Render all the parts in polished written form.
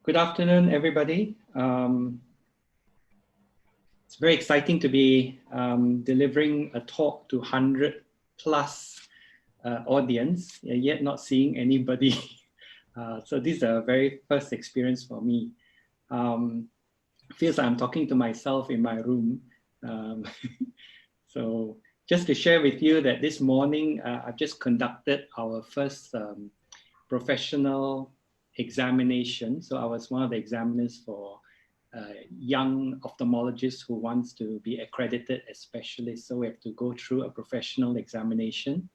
Good afternoon, everybody. It's very exciting to be delivering a talk to 100 plus audience, yet not seeing anybody. So this is a very first experience for me. Feels like I'm talking to myself in my room. So just to share with you that this morning, I've just conducted our first professional examination. So I was one of the examiners for young ophthalmologists who wants to be accredited as specialists. So we have to go through a professional examination.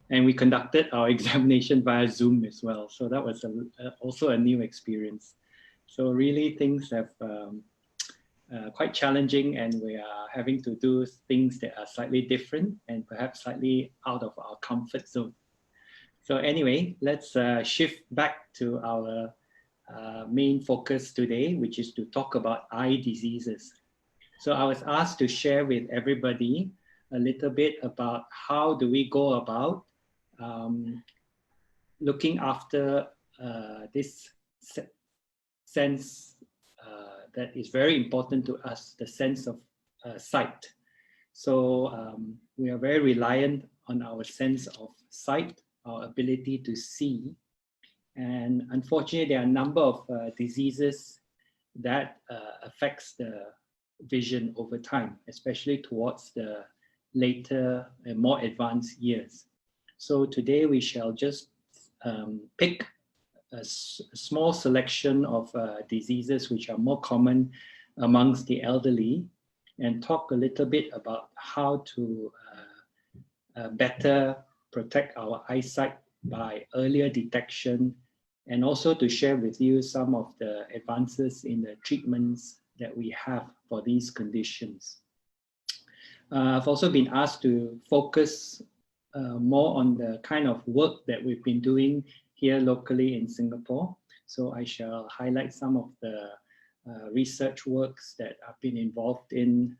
And we conducted our examination via Zoom as well. So that was also a new experience. So really things have quite challenging, and we are having to do things that are slightly different and perhaps slightly out of our comfort zone. So anyway, let's shift back to our main focus today, which is to talk about eye diseases. So I was asked to share with everybody a little bit about how do we go about looking after this sense that is very important to us, the sense of sight. So we are very reliant on our sense of sight, our ability to see. And unfortunately, there are a number of diseases that affects the vision over time, especially towards the later and more advanced years. So today we shall just pick a small selection of diseases which are more common amongst the elderly and talk a little bit about how to better protect our eyesight by earlier detection, and also to share with you some of the advances in the treatments that we have for these conditions. I've also been asked to focus more on the kind of work that we've been doing here locally in Singapore. So I shall highlight some of the research works that I've been involved in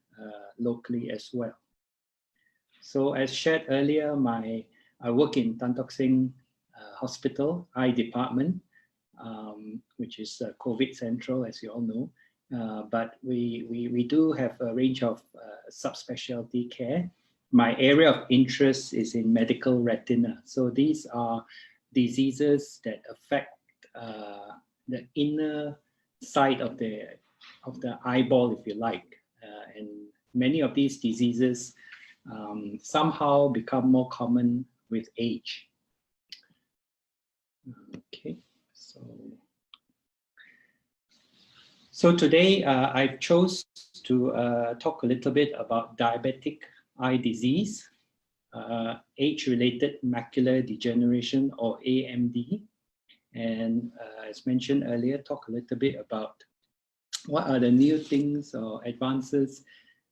locally as well. So as shared earlier, I work in Tock Seng Hospital, Eye Department, which is COVID Central, as you all know. But we do have a range of subspecialty care. My area of interest is in medical retina. So these are diseases that affect the inner side of the eyeball, if you like. And many of these diseases somehow become more common with age. Okay, so today I've chose to talk a little bit about diabetic eye disease, age-related macular degeneration, or AMD, and as mentioned earlier, talk a little bit about what are the new things or advances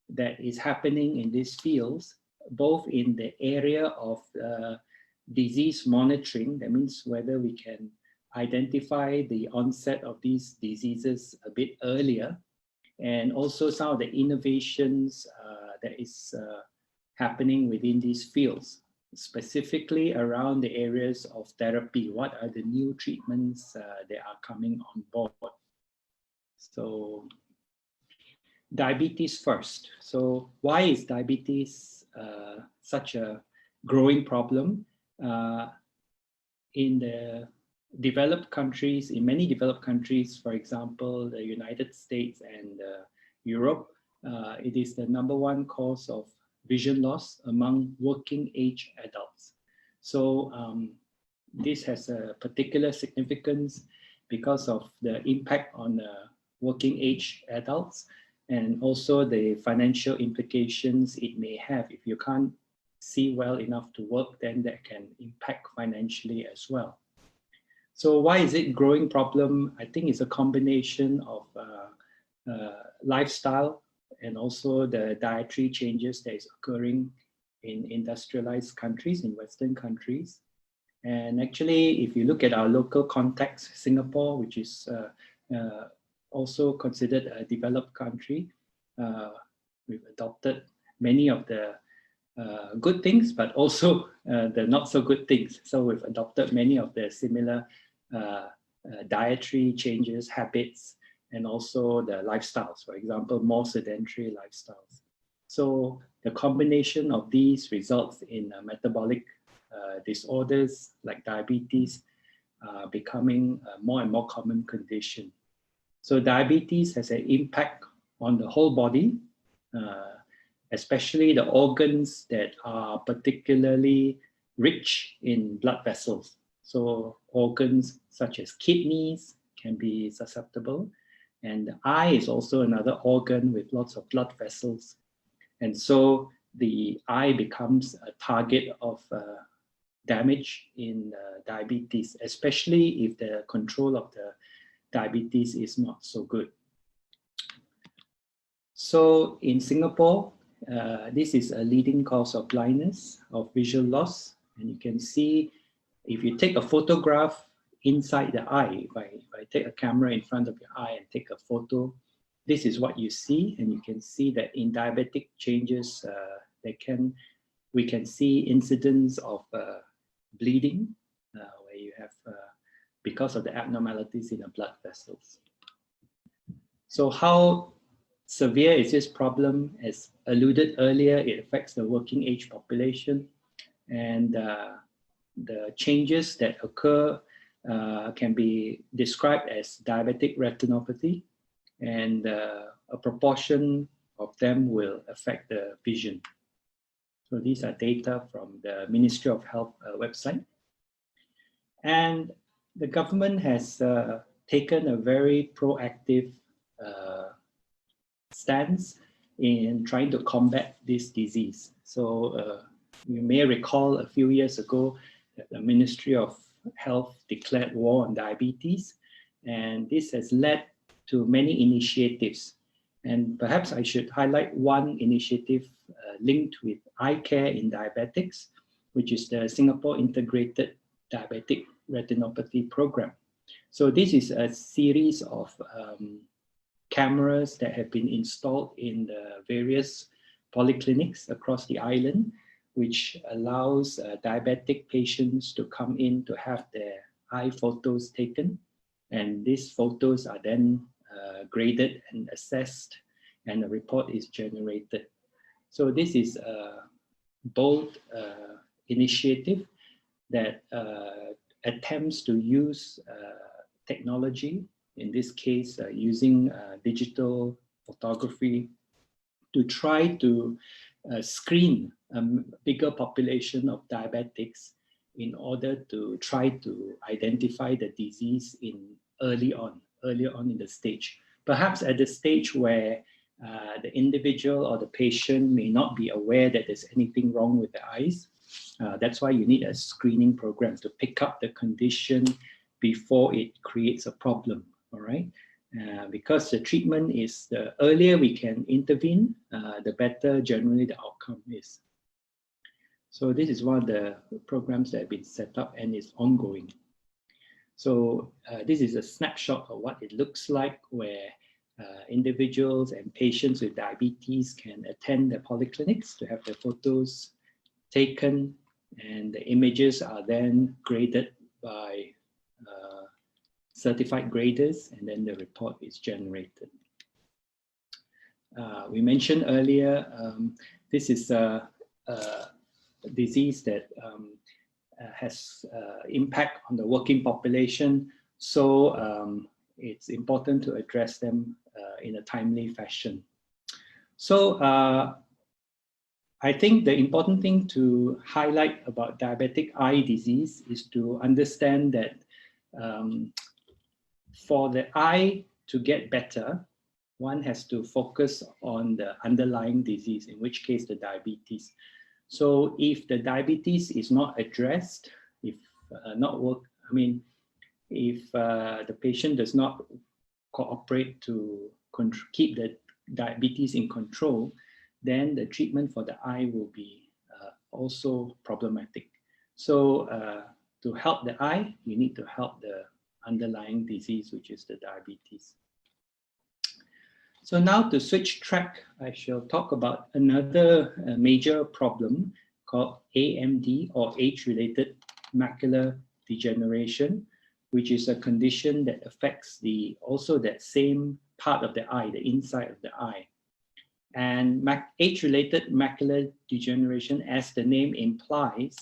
that is happening in these fields, both in the area of disease monitoring, that means whether we can identify the onset of these diseases a bit earlier, and also some of the innovations that is happening within these fields, specifically around the areas of therapy. What are the new treatments that are coming on board? So diabetes first. So why is diabetes such a growing problem? In the developed countries, in many developed countries, for example, the United States and Europe, it is the #1 cause of vision loss among working age adults. So this has a particular significance because of the impact on working age adults, and also the financial implications it may have. If you can't see well enough to work, then that can impact financially as well. So why is it a growing problem? I think it's a combination of lifestyle and also the dietary changes that is occurring in industrialized countries, in Western countries. And actually, if you look at our local context, Singapore, which is also considered a developed country, we've adopted many of the good things, but also the not so good things. So we've adopted many of the similar dietary changes, habits, and also the lifestyles, for example, more sedentary lifestyles. So the combination of these results in metabolic disorders like diabetes becoming a more and more common condition. So diabetes has an impact on the whole body, especially the organs that are particularly rich in blood vessels. So organs such as kidneys can be susceptible, and the eye is also another organ with lots of blood vessels. And so the eye becomes a target of damage in diabetes, especially if the control of the diabetes is not so good. So in Singapore, this is a leading cause of blindness, of visual loss. And you can see, if you take a photograph inside the eye, if I take a camera in front of your eye and take a photo, this is what you see. And you can see that in diabetic changes, we can see incidents of bleeding, where you have, because of the abnormalities in the blood vessels. So how severe is this problem? As alluded earlier, it affects the working age population, and the changes that occur can be described as diabetic retinopathy, and a proportion of them will affect the vision. So these are data from the Ministry of Health website. And the government has taken a very proactive stance in trying to combat this disease. So you may recall a few years ago that the Ministry of Health declared war on diabetes, and this has led to many initiatives. And perhaps I should highlight one initiative linked with eye care in diabetics, which is the Singapore Integrated Diabetic Retinopathy Program. So this is a series of cameras that have been installed in the various polyclinics across the island, which allows diabetic patients to come in to have their eye photos taken. And these photos are then graded and assessed, and a report is generated. So this is a bold initiative that attempts to use technology, in this case using digital photography, to try to screen a bigger population of diabetics in order to try to identify the disease earlier on in the stage. Perhaps at the stage where the individual or the patient may not be aware that there's anything wrong with the eyes. That's why you need a screening program to pick up the condition before it creates a problem, all right? Because the treatment is, the earlier we can intervene, the better generally the outcome is. So this is one of the programs that have been set up and is ongoing. So this is a snapshot of what it looks like, where individuals and patients with diabetes can attend the polyclinics to have their photos taken, and the images are then graded by certified graders, and then the report is generated. We mentioned earlier, this is a disease that has impact on the working population, so it's important to address them in a timely fashion. So I think the important thing to highlight about diabetic eye disease is to understand that for the eye to get better, one has to focus on the underlying disease, in which case the diabetes. So if the diabetes is not addressed, if if the patient does not cooperate to keep the diabetes in control, then the treatment for the eye will be also problematic. So to help the eye, you need to help the underlying disease, which is the diabetes. So now to switch track, I shall talk about another major problem called AMD, or age-related macular degeneration, which is a condition that affects also that same part of the eye, the inside of the eye. And age-related macular degeneration, as the name implies,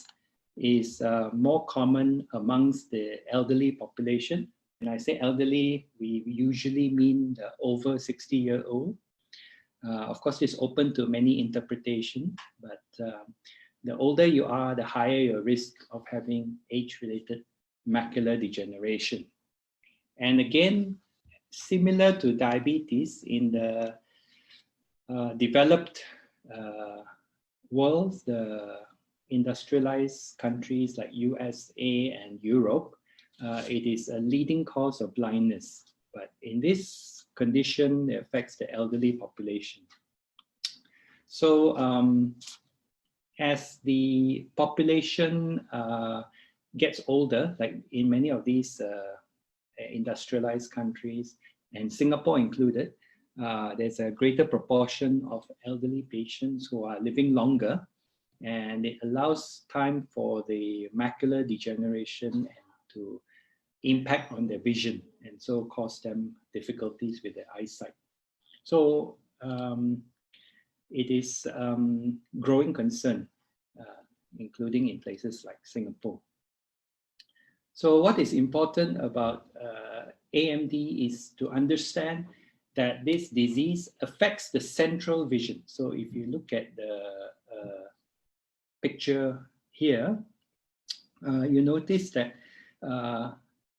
is more common amongst the elderly population. When I say elderly, we usually mean the over 60-year-old. Of course, it's open to many interpretations, but the older you are, the higher your risk of having age-related macular degeneration. And again, similar to diabetes, in the developed world, the industrialized countries like USA and Europe, it is a leading cause of blindness. But in this condition, it affects the elderly population. So as the population gets older, like in many of these industrialized countries, and Singapore included, there's a greater proportion of elderly patients who are living longer, and it allows time for the macular degeneration to impact on their vision, and so cause them difficulties with their eyesight. So it is growing concern, including in places like Singapore. So what is important about AMD is to understand that this disease affects the central vision. So if you look at the picture here, you notice that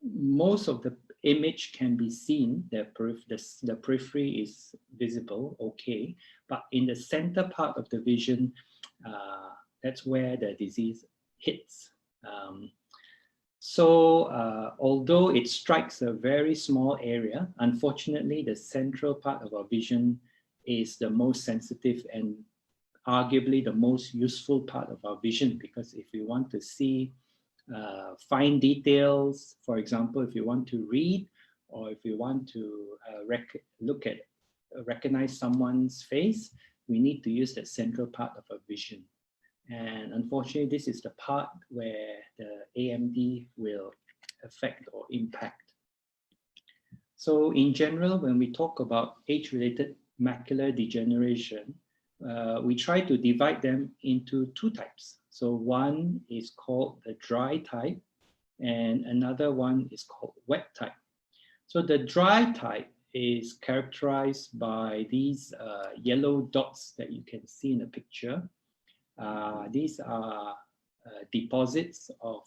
most of the image can be seen, the periphery is visible, okay, but in the center part of the vision, that's where the disease hits. Although it strikes a very small area, unfortunately, the central part of our vision is the most sensitive and arguably the most useful part of our vision, because if we want to see fine details, for example, if you want to read, or if you want to recognize someone's face, we need to use that central part of our vision. And unfortunately, this is the part where the AMD will affect or impact. So in general, when we talk about age-related macular degeneration, we try to divide them into two types. So one is called the dry type, and another one is called wet type. So the dry type is characterized by these yellow dots that you can see in the picture. These are deposits of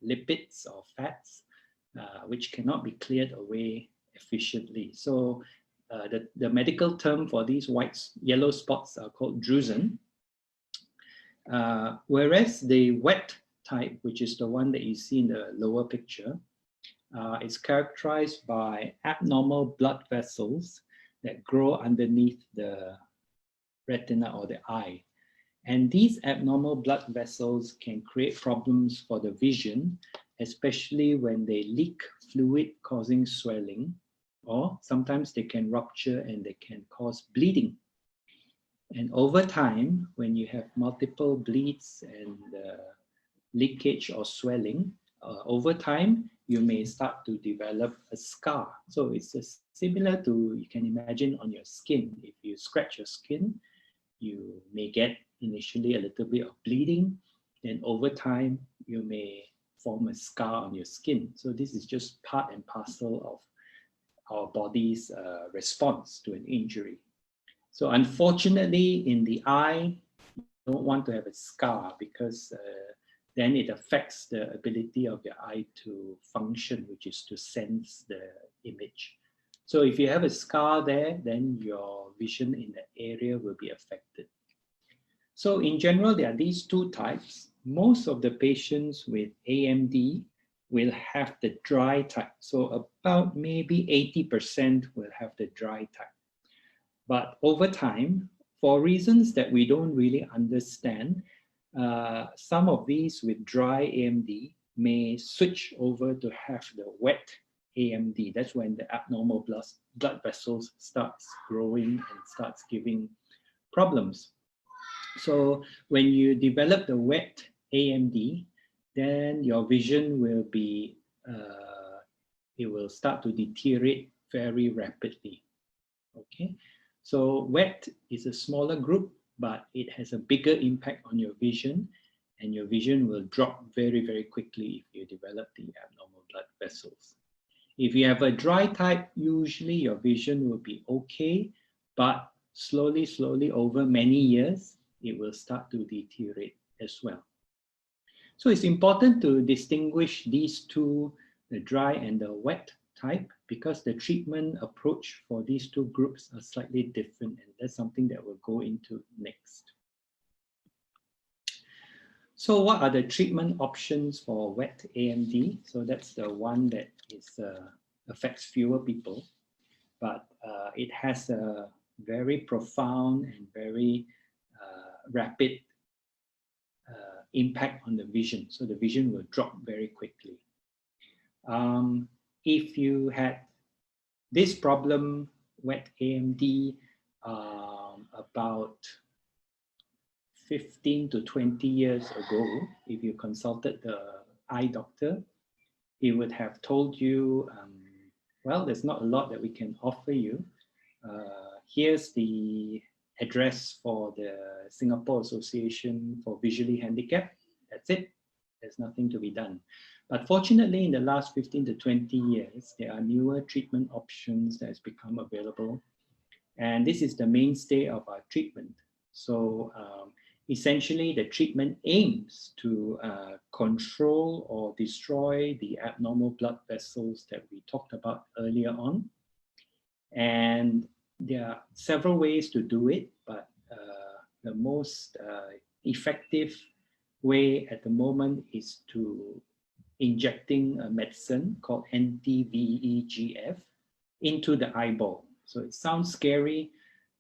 lipids or fats, which cannot be cleared away efficiently. So the medical term for these yellow spots are called drusen. Whereas the wet type, which is the one that you see in the lower picture, is characterized by abnormal blood vessels that grow underneath the retina or the eye. And these abnormal blood vessels can create problems for the vision, especially when they leak fluid causing swelling, or sometimes they can rupture and they can cause bleeding. And over time, when you have multiple bleeds and leakage or swelling, over time, you may start to develop a scar. So it's similar to, you can imagine on your skin. If you scratch your skin, you may get initially a little bit of bleeding, then over time you may form a scar on your skin. So this is just part and parcel of our body's response to an injury. So unfortunately, in the eye, you don't want to have a scar, because then it affects the ability of your eye to function, which is to sense the image. So if you have a scar there, then your vision in that area will be affected. So in general, there are these two types. Most of the patients with AMD will have the dry type. So about maybe 80% will have the dry type. But over time, for reasons that we don't really understand, some of these with dry AMD may switch over to have the wet AMD. That's when the abnormal blood vessels starts growing and starts giving problems. So when you develop the wet AMD, then your vision will be it will start to deteriorate very rapidly. Okay, so wet is a smaller group, but it has a bigger impact on your vision, and your vision will drop very, very quickly if you develop the abnormal blood vessels. If you have a dry type, usually your vision will be okay, but slowly over many years, it will start to deteriorate as well. So it's important to distinguish these two, the dry and the wet type, because the treatment approach for these two groups are slightly different, and that's something that we'll go into next. So what are the treatment options for wet AMD? So that's the one that is affects fewer people, but it has a very profound and very rapid impact on the vision. So the vision will drop very quickly. If you had this problem, wet AMD, about 15 to 20 years ago, if you consulted the eye doctor, he would have told you, well, there's not a lot that we can offer you. Here's the address for the Singapore Association for Visually Handicapped. That's it. There's nothing to be done. But fortunately, in the last 15 to 20 years, there are newer treatment options that has become available. And this is the mainstay of our treatment. So essentially, the treatment aims to control or destroy the abnormal blood vessels that we talked about earlier on. And there are several ways to do it, but the most effective way at the moment is to injecting a medicine called anti-VEGF into the eyeball. So it sounds scary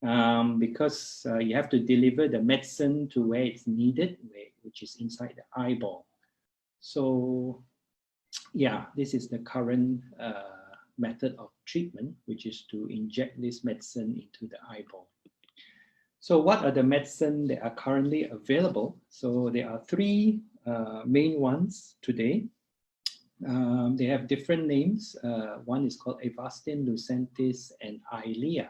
because you have to deliver the medicine to where it's needed, which is inside the eyeball. So yeah, this is the current method of treatment, which is to inject this medicine into the eyeball. So what are the medicines that are currently available? So there are three main ones today. They have different names. One is called Avastin, Lucentis, and Eylea.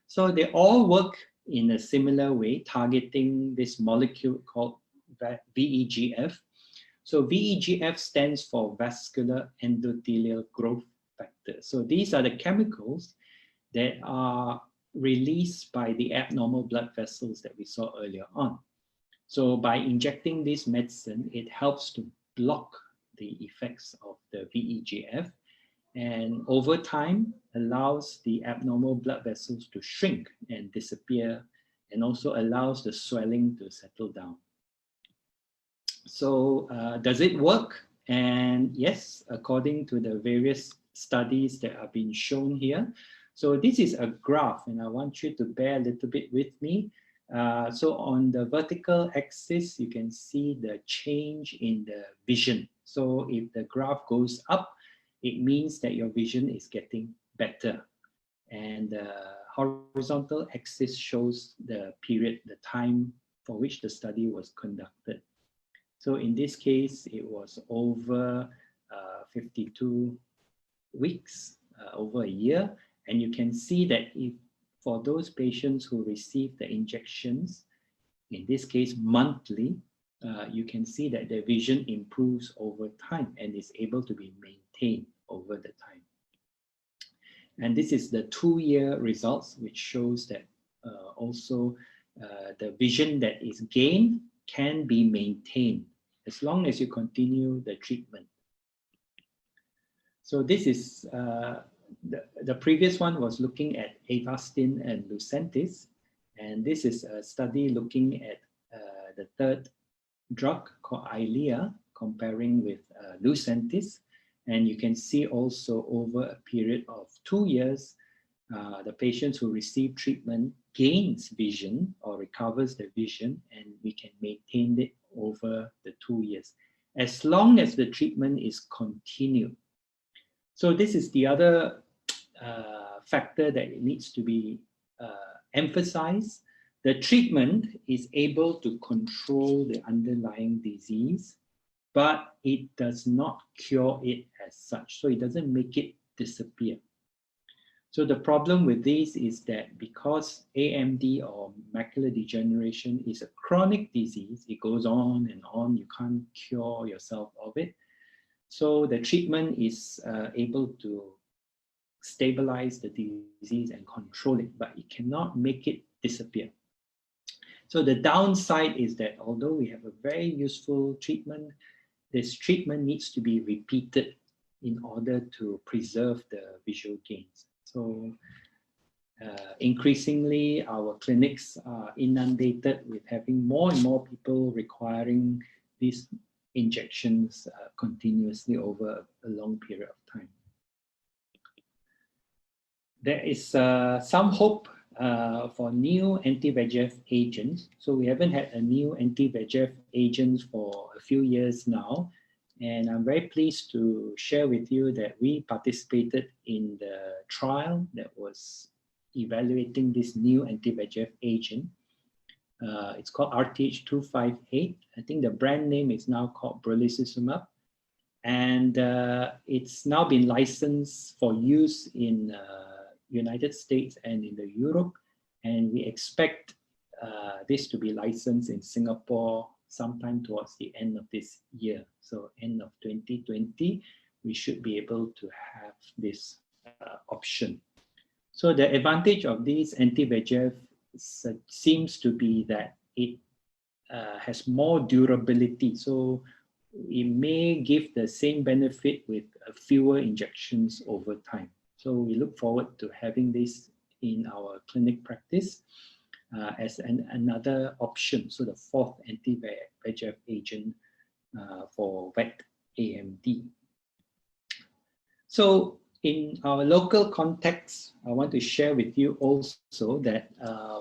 So they all work in a similar way, targeting this molecule called VEGF. So VEGF stands for vascular endothelial growth factor. So these are the chemicals that are released by the abnormal blood vessels that we saw earlier on. So by injecting this medicine, it helps to block the effects of the VEGF, and over time allows the abnormal blood vessels to shrink and disappear, and also allows the swelling to settle down. So does it work? And yes, according to the various studies that have been shown here. So this is a graph, and I want you to bear a little bit with me. So on the vertical axis, you can see the change in the vision. So if the graph goes up, it means that your vision is getting better. And the horizontal axis shows the period, the time for which the study was conducted. So in this case, it was over 52 weeks, over a year. And you can see that if for those patients who receive the injections, in this case monthly, you can see that their vision improves over time and is able to be maintained over the time. And this is the 2-year results, which shows that also the vision that is gained can be maintained as long as you continue the treatment. So this is the previous one was looking at Avastin and Lucentis, and this is a study looking at the third drug called Eylea, comparing with Lucentis. And you can see also over a period of 2 years, the patients who receive treatment gains vision or recovers the vision, and we can maintain it over the 2 years, as long as the treatment is continued. So this is the other factor that needs to be emphasized. The treatment is able to control the underlying disease, but it does not cure it as such. So it doesn't make it disappear. So the problem with this is that because AMD or macular degeneration is a chronic disease, it goes on and on, you can't cure yourself of it. So the treatment is able to stabilize the disease and control it, but it cannot make it disappear. So the downside is that although we have a very useful treatment, this treatment needs to be repeated in order to preserve the visual gains. So increasingly, our clinics are inundated with having more and more people requiring these injections continuously over a long period of time. There is some hope for new anti-VEGF agents. So we haven't had a new anti-VEGF agent for a few years now. And I'm very pleased to share with you that we participated in the trial that was evaluating this new anti-VEGF agent. It's called RTH258. I think the brand name is now called brolucizumab. And it's now been licensed for use in United States and in the Europe. And we expect this to be licensed in Singapore sometime towards the end of this year. So end of 2020, we should be able to have this option. So the advantage of these anti-VEGF seems to be that it has more durability. So it may give the same benefit with fewer injections over time. So we look forward to having this in our clinic practice as another option. So the fourth anti-VEGF agent for wet AMD. So in our local context, I want to share with you also that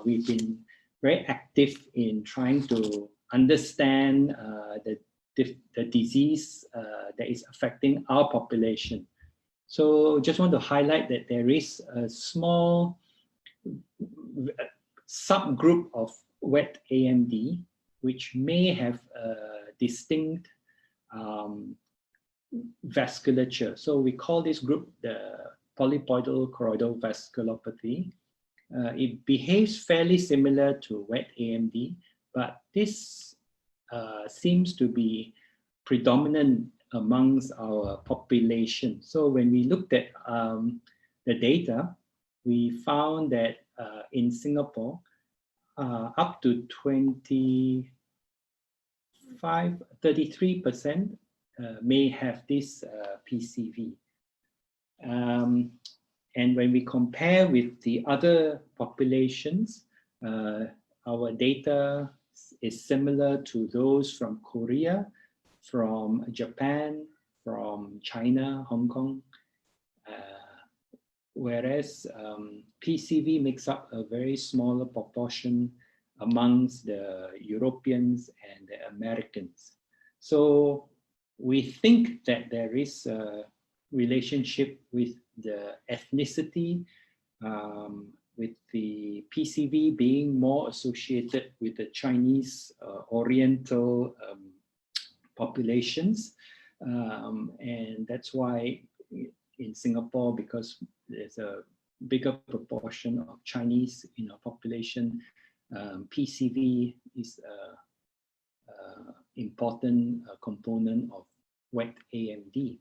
we've been very active in trying to understand the disease that is affecting our population. So just want to highlight that there is a small subgroup of wet AMD which may have a distinct vasculature. So we call this group the polypoidal choroidal vasculopathy. It behaves fairly similar to wet AMD, but this seems to be predominant amongst our population. So when we looked at the data, we found that in Singapore, up to 33% may have this PCV. And when we compare with the other populations, our data is similar to those from Korea, from Japan, from China, Hong Kong, whereas PCV makes up a very smaller proportion amongst the Europeans and the Americans. So we think that there is a relationship with the ethnicity, with the PCV being more associated with the Chinese Oriental populations. And that's why in Singapore, because there's a bigger proportion of Chinese in our population, PCV is an important component of wet AMD.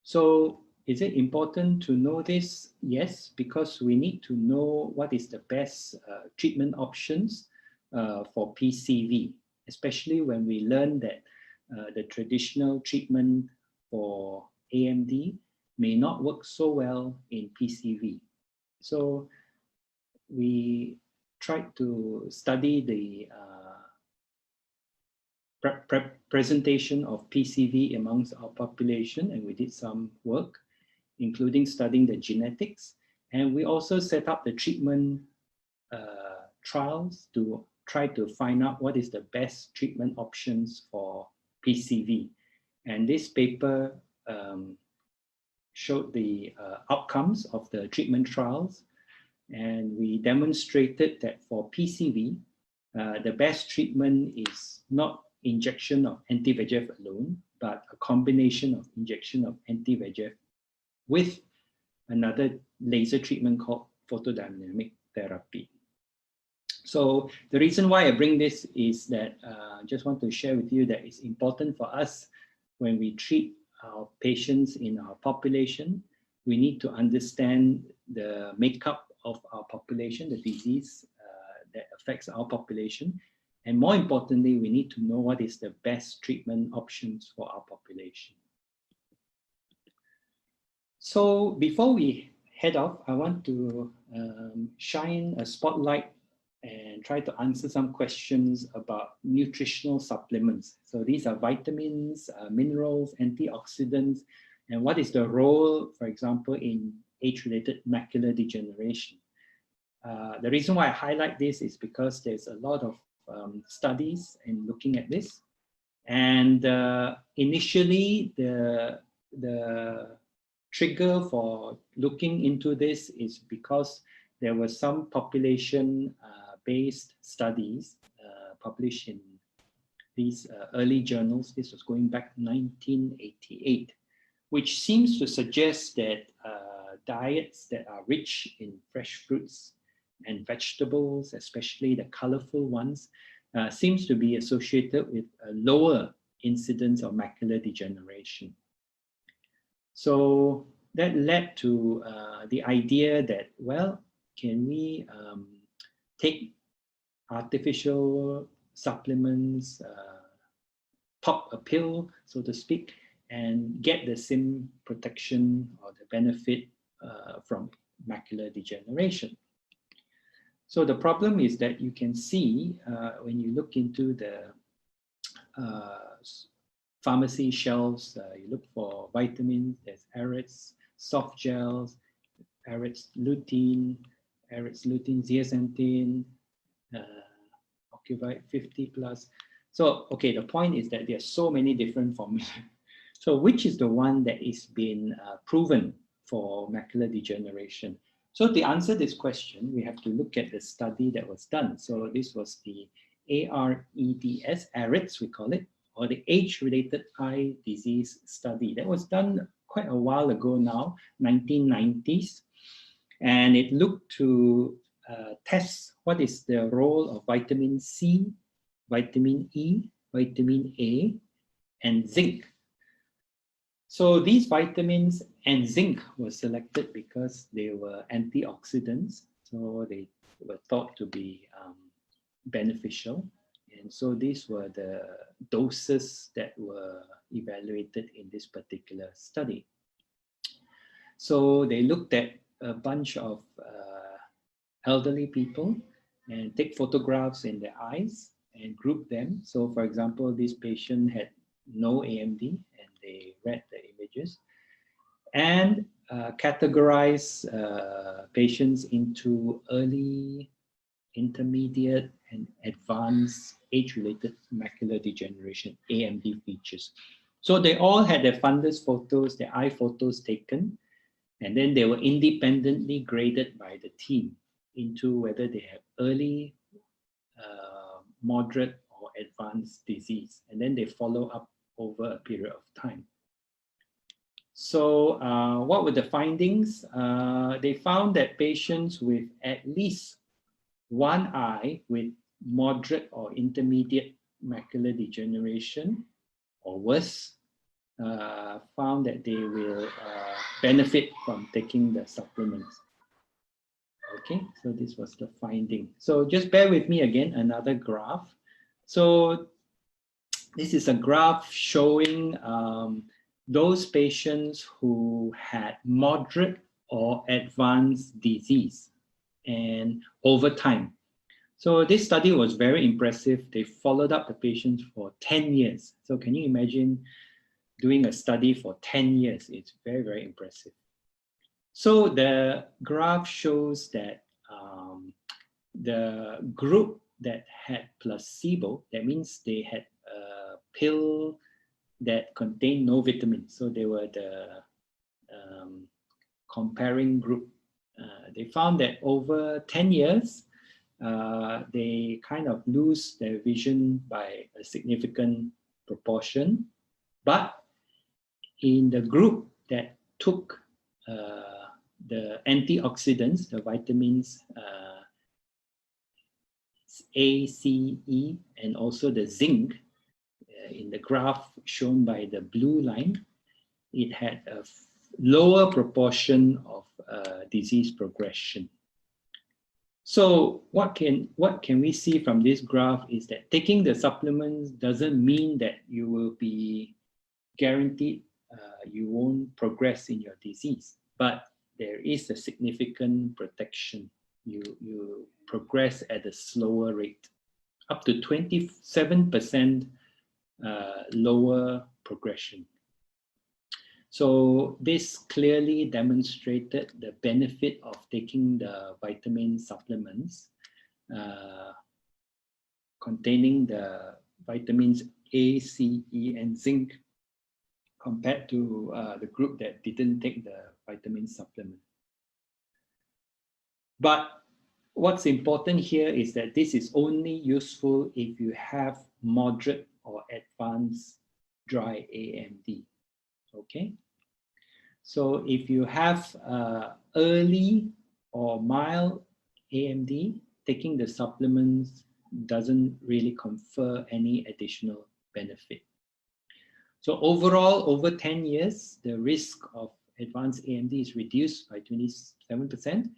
So is it important to know this? Yes, because we need to know what is the best treatment options for PCV, especially when we learn that the traditional treatment for AMD may not work so well in PCV. So we tried to study the presentation of PCV amongst our population, and we did some work, including studying the genetics. And we also set up the treatment trials to try to find out what is the best treatment options for PCV. And this paper showed the outcomes of the treatment trials. And we demonstrated that for PCV, the best treatment is not injection of anti-VEGF alone, but a combination of injection of anti-VEGF with another laser treatment called photodynamic therapy. So the reason why I bring this is that I just want to share with you that it's important for us when we treat our patients in our population, we need to understand the makeup of our population, the disease that affects our population. And more importantly, we need to know what is the best treatment options for our population. So before we head off, I want to shine a spotlight and try to answer some questions about nutritional supplements. So these are vitamins, minerals, antioxidants, and what is the role, for example, in age-related macular degeneration. The reason why I highlight this is because there's a lot of studies in looking at this. And initially, the trigger for looking into this is because there were some population-based studies published in these early journals. This was going back 1988, which seems to suggest that diets that are rich in fresh fruits and vegetables, especially the colorful ones, seems to be associated with a lower incidence of macular degeneration. So that led to the idea that, well, can we take artificial supplements, pop a pill, so to speak, and get the same protection or the benefit from macular degeneration? So the problem is that you can see when you look into the pharmacy shelves, you look for vitamins, there's AREDS, soft gels, AREDS lutein, zeaxanthin, Ocuvite 50 plus. So, okay, the point is that there are so many different formulas. So which is the one that is being proven for macular degeneration? So to answer this question, we have to look at the study that was done. So this was the AREDS, we call it, or the age-related eye disease study. That was done quite a while ago now, 1990s. And it looked to test what is the role of vitamin C, vitamin E, vitamin A, and zinc. So these vitamins and zinc were selected because they were antioxidants. So they were thought to be beneficial. And so these were the doses that were evaluated in this particular study. So they looked at a bunch of elderly people and take photographs in their eyes and group them. So for example, this patient had no AMD and they read the images and categorize patients into early, intermediate, and advanced age-related macular degeneration, AMD features. So they all had their fundus photos, their eye photos taken, and then they were independently graded by the team into whether they have early, moderate, or advanced disease. And then they follow up over a period of time. So what were the findings? They found that patients with at least one eye with moderate or intermediate macular degeneration or worse found that they will benefit from taking the supplements. Okay, so this was the finding. So just bear with me again, another graph. So this is a graph showing those patients who had moderate or advanced disease and over time. So this study was very impressive. They followed up the patients for 10 years. So can you imagine doing a study for 10 years? It's very, very impressive. So the graph shows that the group that had placebo, that means they had a pill that contained no vitamins. So they were the comparing group. They found that over 10 years, they kind of lose their vision by a significant proportion. But in the group that took the antioxidants, the vitamins A, C, E, and also the zinc, in the graph shown by the blue line, it had a lower proportion of disease progression. So what can we see from this graph is that taking the supplements doesn't mean that you will be guaranteed you won't progress in your disease, but there is a significant protection. You progress at a slower rate, up to 27% lower progression. So this clearly demonstrated the benefit of taking the vitamin supplements containing the vitamins A, C, E, and zinc compared to the group that didn't take the vitamin supplement. But what's important here is that this is only useful if you have moderate or advanced dry AMD. Okay, so if you have early or mild AMD, taking the supplements doesn't really confer any additional benefit. So overall, over 10 years, the risk of advanced AMD is reduced by 27%,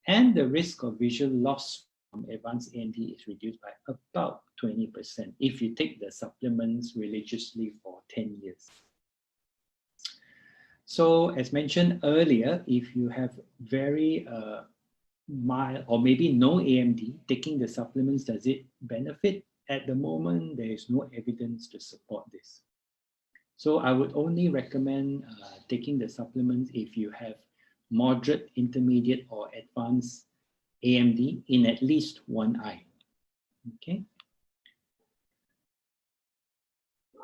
and the risk of visual loss from advanced AMD is reduced by about 20% if you take the supplements religiously for 10 years. So as mentioned earlier, if you have very mild or maybe no AMD, taking the supplements, does it benefit? At the moment, there is no evidence to support this. So I would only recommend taking the supplements if you have moderate, intermediate, or advanced AMD in at least one eye. Okay.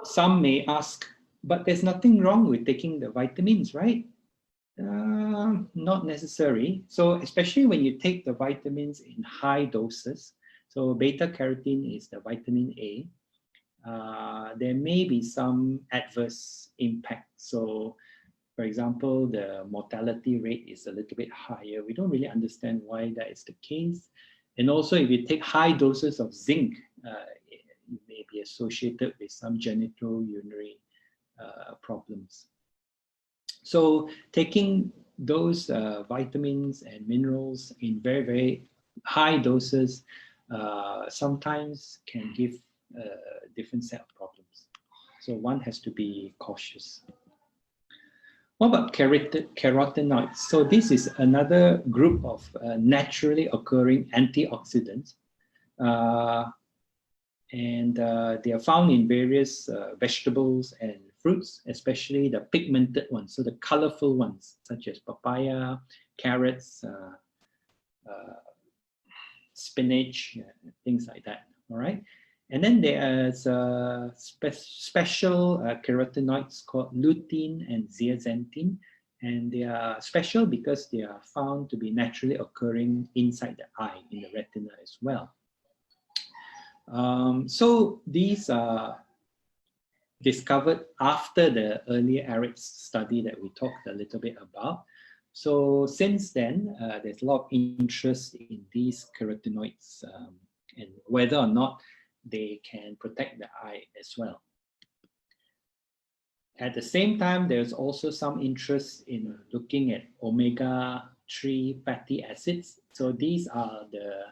Some may ask, but there's nothing wrong with taking the vitamins, right? Not necessary. So especially when you take the vitamins in high doses, so beta carotene is the vitamin A, there may be some adverse impact. So for example, the mortality rate is a little bit higher. We don't really understand why that is the case. And also if you take high doses of zinc, it may be associated with some genitourinary problems. So taking those vitamins and minerals in very, very high doses sometimes can give a different set of problems. So one has to be cautious. What about carotenoids? So this is another group of naturally occurring antioxidants. And they are found in various vegetables and fruits, especially the pigmented ones, so the colorful ones, such as papaya, carrots, spinach, things like that, all right? And then there's special carotenoids called lutein and zeaxanthin, and they are special because they are found to be naturally occurring inside the eye, in the retina as well. So these are discovered after the earlier AREDS study that we talked a little bit about. So since then, there's a lot of interest in these carotenoids and whether or not they can protect the eye as well. At the same time, there's also some interest in looking at omega-3 fatty acids. So these are the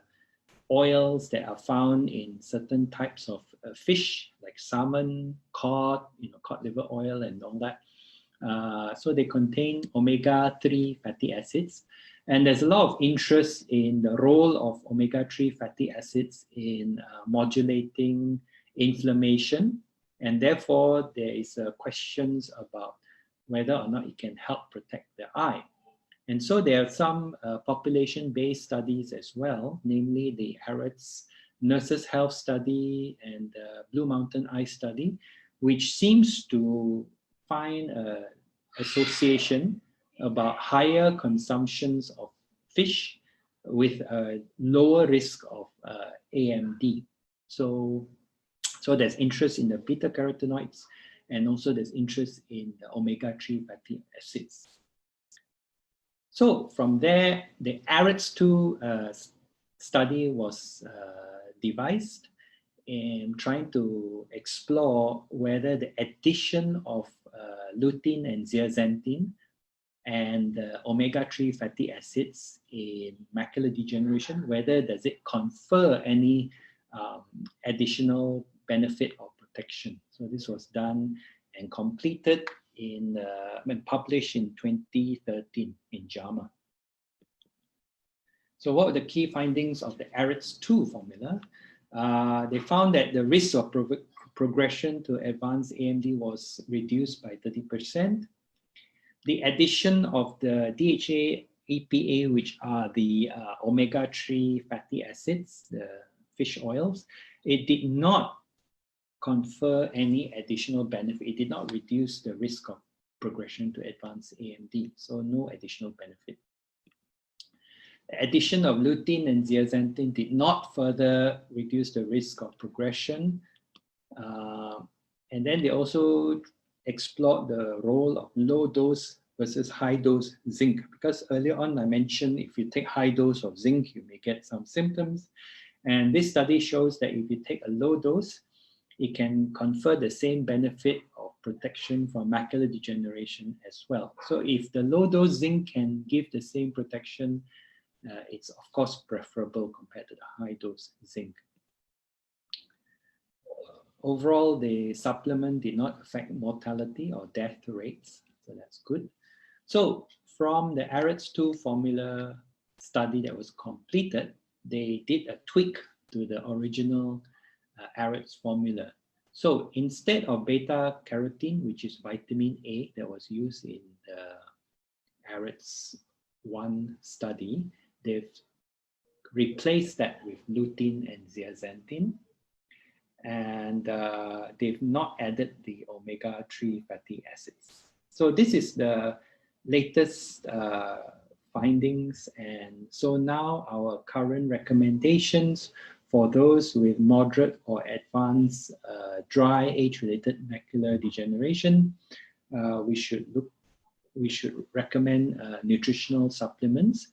oils that are found in certain types of fish, like salmon, cod, cod liver oil and all that. So they contain omega-3 fatty acids. And there's a lot of interest in the role of omega-3 fatty acids in modulating inflammation. And therefore, there is questions about whether or not it can help protect the eye. And so there are some population-based studies as well, namely the AREDS Nurses Health Study and the Blue Mountain Eye Study, which seems to find an association about higher consumptions of fish with a lower risk of AMD. So there's interest in the beta carotenoids, and also there's interest in the omega-3 fatty acids. So from there, the AREDS2 study was devised in trying to explore whether the addition of lutein and zeaxanthin and omega-3 fatty acids in macular degeneration, whether does it confer any additional benefit or protection. So this was done and completed in and published in 2013 in JAMA. So what were the key findings of the AREDS2 formula? They found that the risk of progression to advanced AMD was reduced by 30%. The addition of the DHA, EPA, which are the omega-3 fatty acids, the fish oils, it did not confer any additional benefit. It did not reduce the risk of progression to advanced AMD, so no additional benefit. The addition of lutein and zeaxanthin did not further reduce the risk of progression. And then they also explored the role of low dose versus high dose zinc, because earlier on I mentioned if you take high dose of zinc, you may get some symptoms. And this study shows that if you take a low dose, it can confer the same benefit of protection from macular degeneration as well. So if the low dose zinc can give the same protection, it's of course preferable compared to the high dose zinc. Overall, the supplement did not affect mortality or death rates, so that's good. So from the AREDS2 formula study that was completed, they did a tweak to the original AREDS formula. So instead of beta carotene, which is vitamin A that was used in the AREDS1 study, they've replaced that with lutein and zeaxanthin. And they've not added the omega-3 fatty acids. So this is the latest findings. And so now our current recommendations for those with moderate or advanced dry age-related macular degeneration, we should recommend nutritional supplements.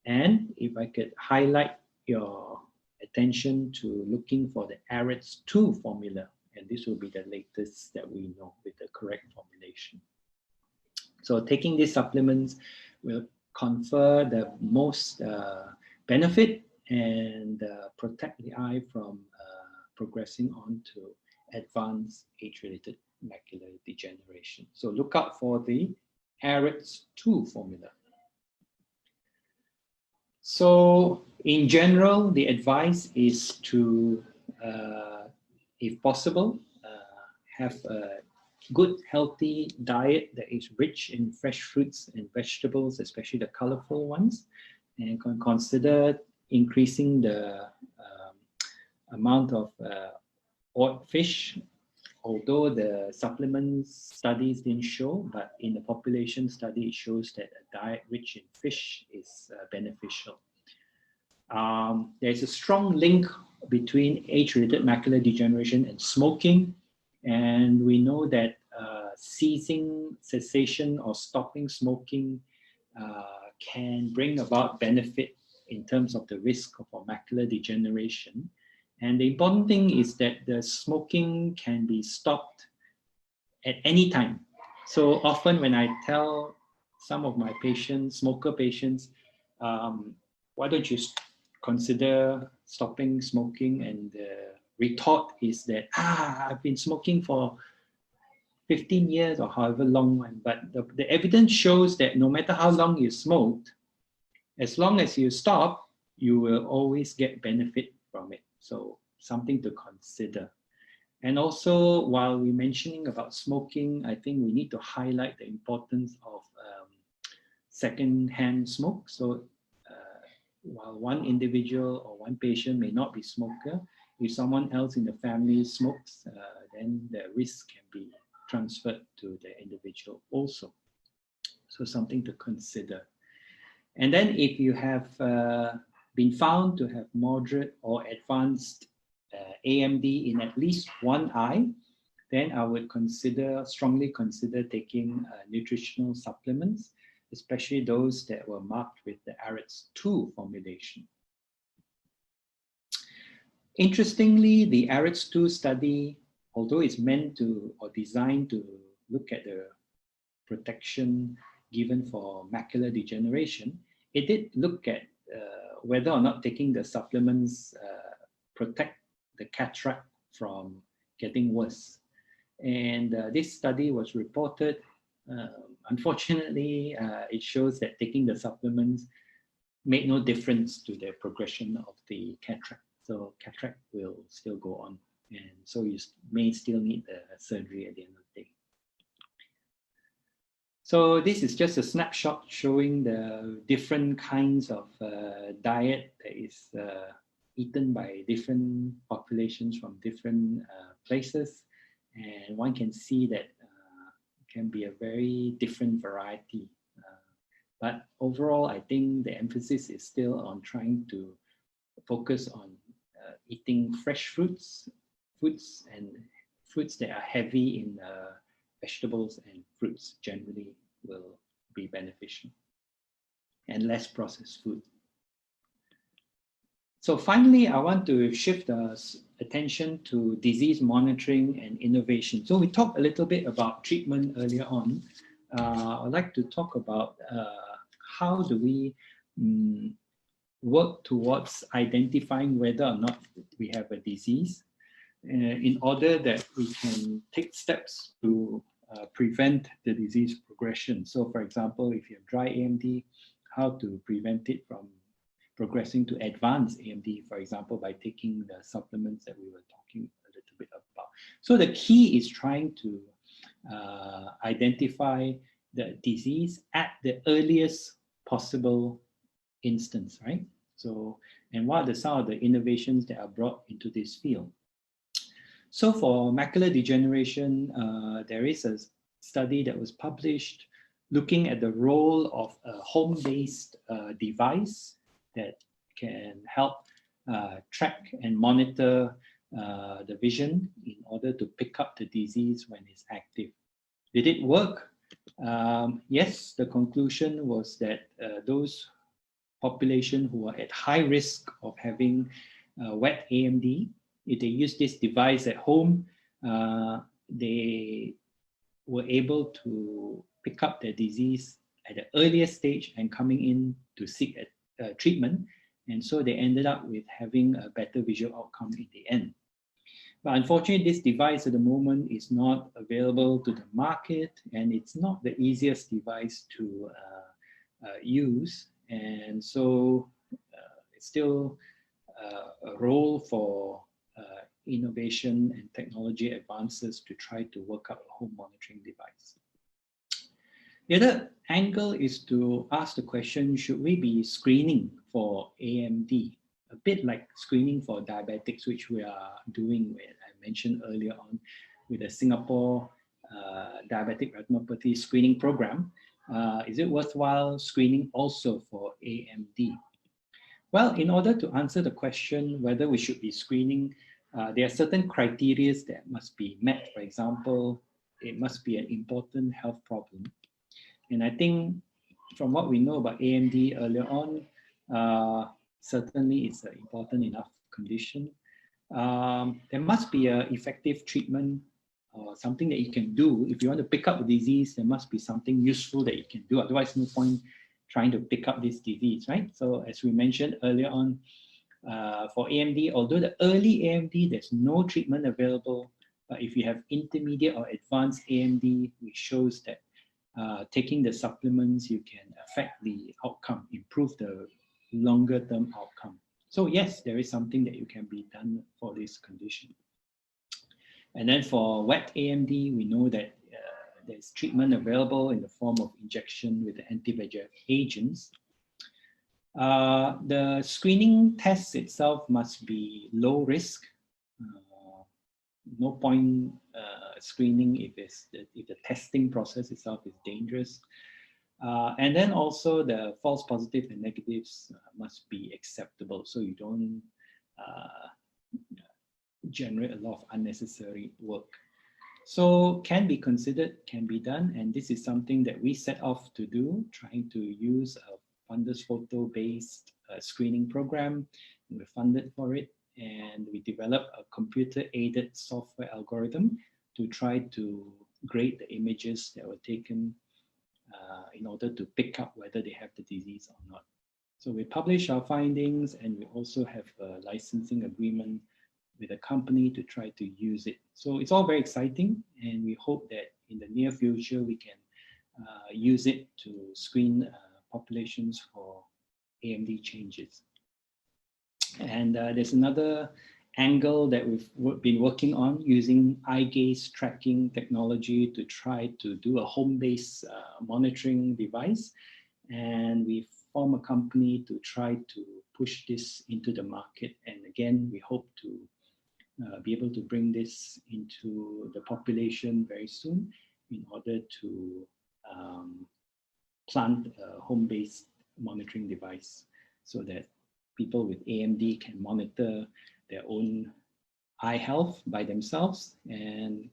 And if I could highlight your attention to looking for the AREDS2 formula, and this will be the latest that we know with the correct formulation. So taking these supplements will confer the most benefit and protect the eye from progressing on to advanced age-related macular degeneration. So look out for the AREDS2 formula. So in general, the advice is to, if possible, have a good, healthy diet that is rich in fresh fruits and vegetables, especially the colorful ones, and consider increasing the amount of odd fish, although the supplements studies didn't show, but in the population study, it shows that a diet rich in fish is beneficial. There's a strong link between age-related macular degeneration and smoking, and we know that cessation or stopping smoking can bring about benefit in terms of the risk for macular degeneration. And the important thing is that the smoking can be stopped at any time. So often when I tell some of my patients, smoker patients, why don't you consider stopping smoking? And the retort is that, I've been smoking for 15 years or however long one. But the evidence shows that no matter how long you smoked, as long as you stop, you will always get benefit from it. So something to consider. And also, while we're mentioning about smoking, I think we need to highlight the importance of second-hand smoke. So while one individual or one patient may not be a smoker, if someone else in the family smokes, then the risk can be transferred to the individual also. So something to consider. And then if you have been found to have moderate or advanced AMD in at least one eye, then I would strongly consider taking nutritional supplements especially those that were marked with the AREDS2 formulation. Interestingly, the AREDS2 study, although it's meant to or designed to look at the protection given for macular degeneration, it did look at whether or not taking the supplements protect the cataract from getting worse. And this study was reported. Unfortunately, it shows that taking the supplements made no difference to the progression of the cataract. So cataract will still go on. And so you may still need the surgery at the end of the day. So this is just a snapshot showing the different kinds of diet that is eaten by different populations from different places. And one can see that it can be a very different variety. But overall, I think the emphasis is still on trying to focus on eating fresh fruits and fruits that are heavy in vegetables and fruits generally will be beneficial, and less processed food. So finally, I want to shift our attention to disease monitoring and innovation. So we talked a little bit about treatment earlier on. I'd like to talk about how do we work towards identifying whether or not we have a disease in order that we can take steps to prevent the disease progression. So for example, if you have dry AMD, how to prevent it from progressing to advanced AMD, for example, by taking the supplements that we were talking a little bit about. So the key is trying to identify the disease at the earliest possible instance, right? So, and what are some of the innovations that are brought into this field? So for macular degeneration, there is a study that was published looking at the role of a home-based device that can help track and monitor the vision in order to pick up the disease when it's active. Did it work? Yes, the conclusion was that those population who are at high risk of having wet AMD, if they use this device at home, they were able to pick up their disease at the earliest stage and coming in to seek treatment. And so they ended up with having a better visual outcome in the end. But unfortunately, this device at the moment is not available to the market, and it's not the easiest device to use. And so it's still a role for innovation and technology advances to try to work out a home monitoring device. The other angle is to ask the question, should we be screening for AMD? A bit like screening for diabetics, which we are doing, I mentioned earlier on, with the Singapore Diabetic Retinopathy Screening Program. Is it worthwhile screening also for AMD? Well, in order to answer the question whether we should be screening, there are certain criteria that must be met. For example, it must be an important health problem. And I think from what we know about AMD earlier on, certainly it's an important enough condition. There must be an effective treatment or something that you can do. If you want to pick up the disease, there must be something useful that you can do. Otherwise, no point trying to pick up this disease, right? So as we mentioned earlier on, for AMD, although the early AMD, there's no treatment available, but if you have intermediate or advanced AMD, which shows that taking the supplements, you can affect the outcome, improve the longer term outcome. So yes, there is something that you can be done for this condition. And then for wet AMD, we know that there's treatment available in the form of injection with the anti-VEGF agents. The screening test itself must be low risk. No point screening if the testing process itself is dangerous. And then also the false positive and negatives must be acceptable, so you don't generate a lot of unnecessary work. So can be considered, can be done, and this is something that we set off to do, trying to use a fundus photo-based screening program. We're funded for it, and we developed a computer-aided software algorithm to try to grade the images that were taken in order to pick up whether they have the disease or not. So we publish our findings, and we also have a licensing agreement with a company to try to use it. So it's all very exciting, and we hope that in the near future we can use it to screen populations for AMD changes. And there's another angle that we've been working on using eye gaze tracking technology to try to do a home-based monitoring device. And we form a company to try to push this into the market. And again, we hope to be able to bring this into the population very soon in order to plant a home-based monitoring device so that people with AMD can monitor their own eye health by themselves and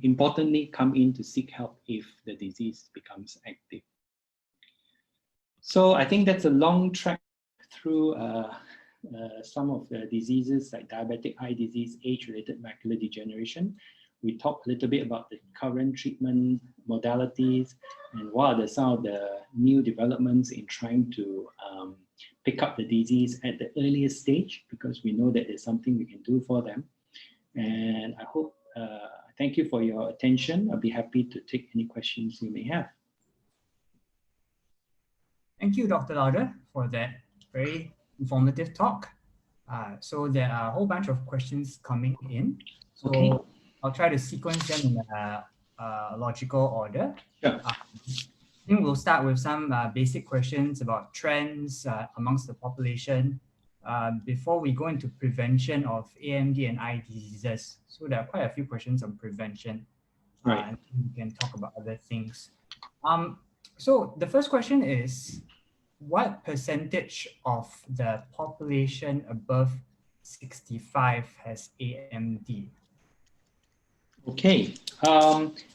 importantly, come in to seek help if the disease becomes active. So I think that's a long track through some of the diseases like diabetic eye disease, age-related macular degeneration. We talked a little bit about the current treatment modalities and what are some of the new developments in trying to pick up the disease at the earliest stage, because we know that there's something we can do for them. And I hope, thank you for your attention. I'll be happy to take any questions you may have. Thank you, Dr. Laude, for that very informative talk. So there are a whole bunch of questions coming in. So okay. I'll try to sequence them in a logical order. Sure. I think we'll start with some basic questions about trends amongst the population before we go into prevention of AMD and eye diseases. So there are quite a few questions on prevention. Right. And we can talk about other things. So the first question is, what percentage of the population above 65 has AMD? Okay,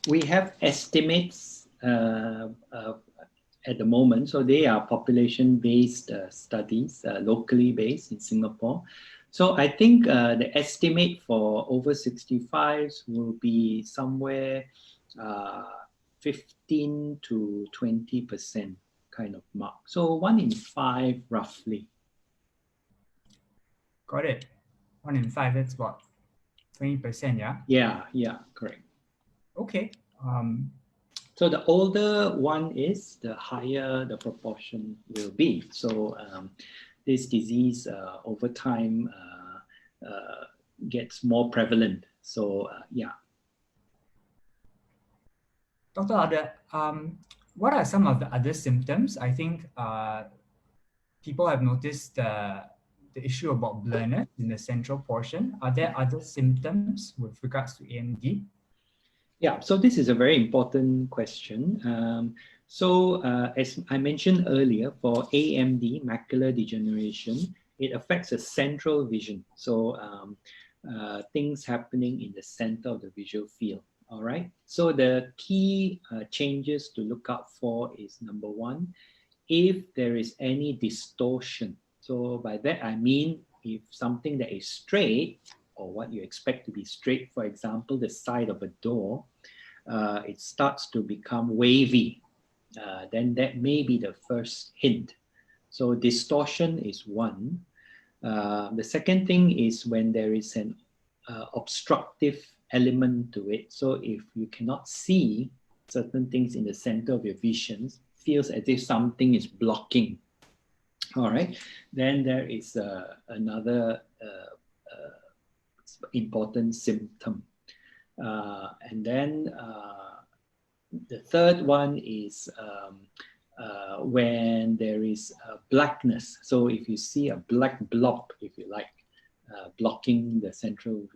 we have estimates at the moment. So they are population-based studies, locally based in Singapore. So I think the estimate for over 65s will be somewhere 15 to 20% kind of mark. So 1 in 5 roughly. Got it. 1 in 5, that's what? 20%, yeah? Yeah, correct. Okay. So the older one is, the higher the proportion will be. So this disease over time gets more prevalent. So yeah. Dr. Laude, what are some of the other symptoms? I think people have noticed the issue about blurriness in the central portion. Are there other symptoms with regards to AMD? Yeah, so this is a very important question. As I mentioned earlier, for AMD, macular degeneration, it affects the central vision. So things happening in the center of the visual field. All right. So the key changes to look out for is, number 1, if there is any distortion. So by that, I mean, if something that is straight, or what you expect to be straight, for example, the side of a door, it starts to become wavy, then that may be the first hint. So distortion is one. The second thing is when there is an obstructive element to it. So if you cannot see certain things in the center of your vision, feels as if something is blocking. All right, then there is another important symptom. And then the third one is when there is blackness. So if you see a black blob, if you like, blocking the central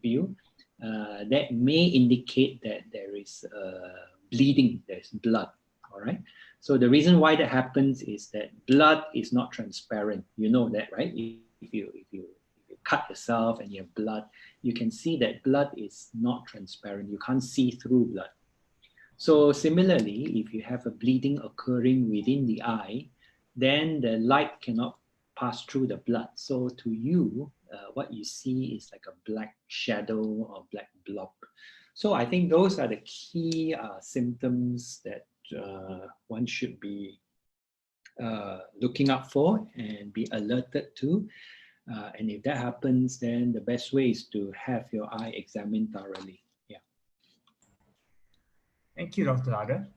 view, that may indicate that there is bleeding, there's blood. All right. So the reason why that happens is that blood is not transparent. You know that, right? If you cut yourself and you have blood, you can see that blood is not transparent. You can't see through blood. So similarly, if you have a bleeding occurring within the eye, then the light cannot pass through the blood. So to you, what you see is like a black shadow or black blob. So I think those are the key symptoms that one should be looking up for and be alerted to. And if that happens, then the best way is to have your eye examined thoroughly. Yeah. Thank you, Dr. Laude.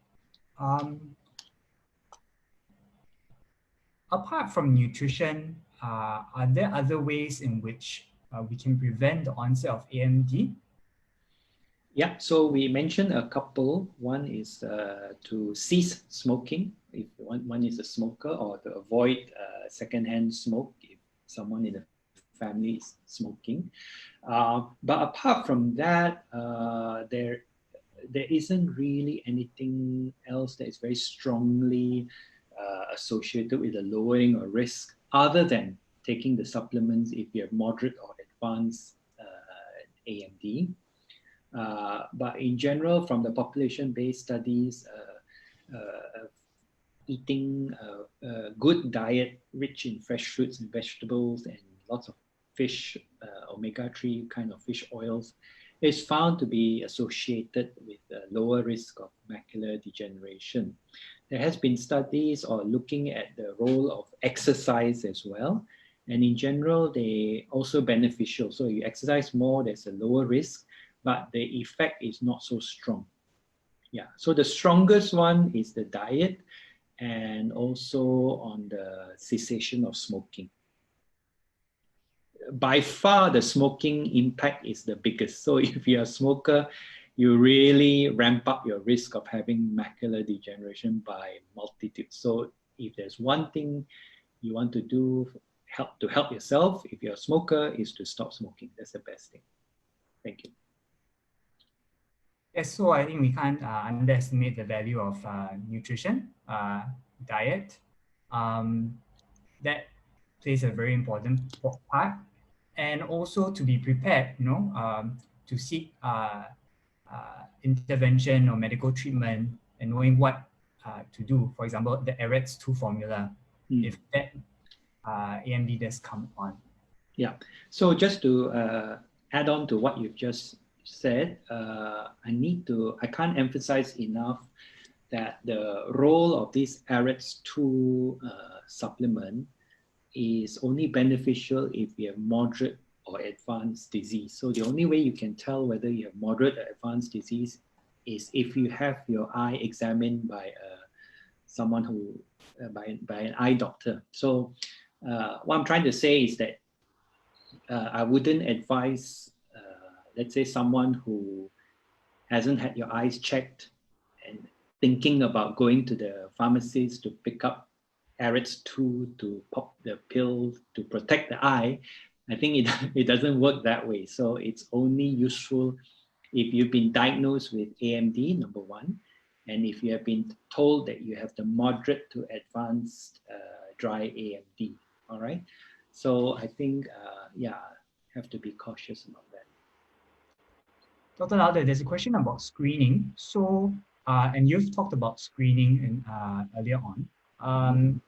Apart from nutrition, are there other ways in which we can prevent the onset of AMD? Yeah, so we mentioned a couple. One is to cease smoking if one is a smoker, or to avoid secondhand smoke if someone in the family is smoking. But apart from that, there isn't really anything else that is very strongly associated with a lowering of risk, other than taking the supplements if you have moderate or advanced AMD. But in general, from the population-based studies, eating a good diet rich in fresh fruits and vegetables and lots of fish, omega-3 kind of fish oils, is found to be associated with a lower risk of macular degeneration. There has been studies looking at the role of exercise as well. And in general, they also beneficial. So you exercise more, there's a lower risk, but the effect is not so strong. Yeah, so the strongest one is the diet and also on the cessation of smoking. By far, the smoking impact is the biggest. So if you're a smoker, you really ramp up your risk of having macular degeneration by multitude. So if there's one thing you want to do to help yourself, if you're a smoker, is to stop smoking. That's the best thing. Thank you. Yes, so I think we can't underestimate the value of nutrition, diet. That plays a very important part, and also to be prepared, to seek intervention or medical treatment and knowing what to do. For example, the AREDS2 formula, if that AMD does come on. Yeah, so just to add on to what you've just said, I can't emphasize enough that the role of this AREDS2 supplement is only beneficial if you have moderate or advanced disease. So the only way you can tell whether you have moderate or advanced disease is if you have your eye examined by someone who, by an eye doctor. So what I'm trying to say is that I wouldn't advise, let's say, someone who hasn't had your eyes checked and thinking about going to the pharmacist to pick up AREDS2 to pop the pill to protect the eye. I think it doesn't work that way. So it's only useful if you've been diagnosed with AMD, number one, and if you have been told that you have the moderate to advanced dry AMD, all right? So I think, have to be cautious about that. Dr. Laude, there's a question about screening. So, and you've talked about screening earlier on.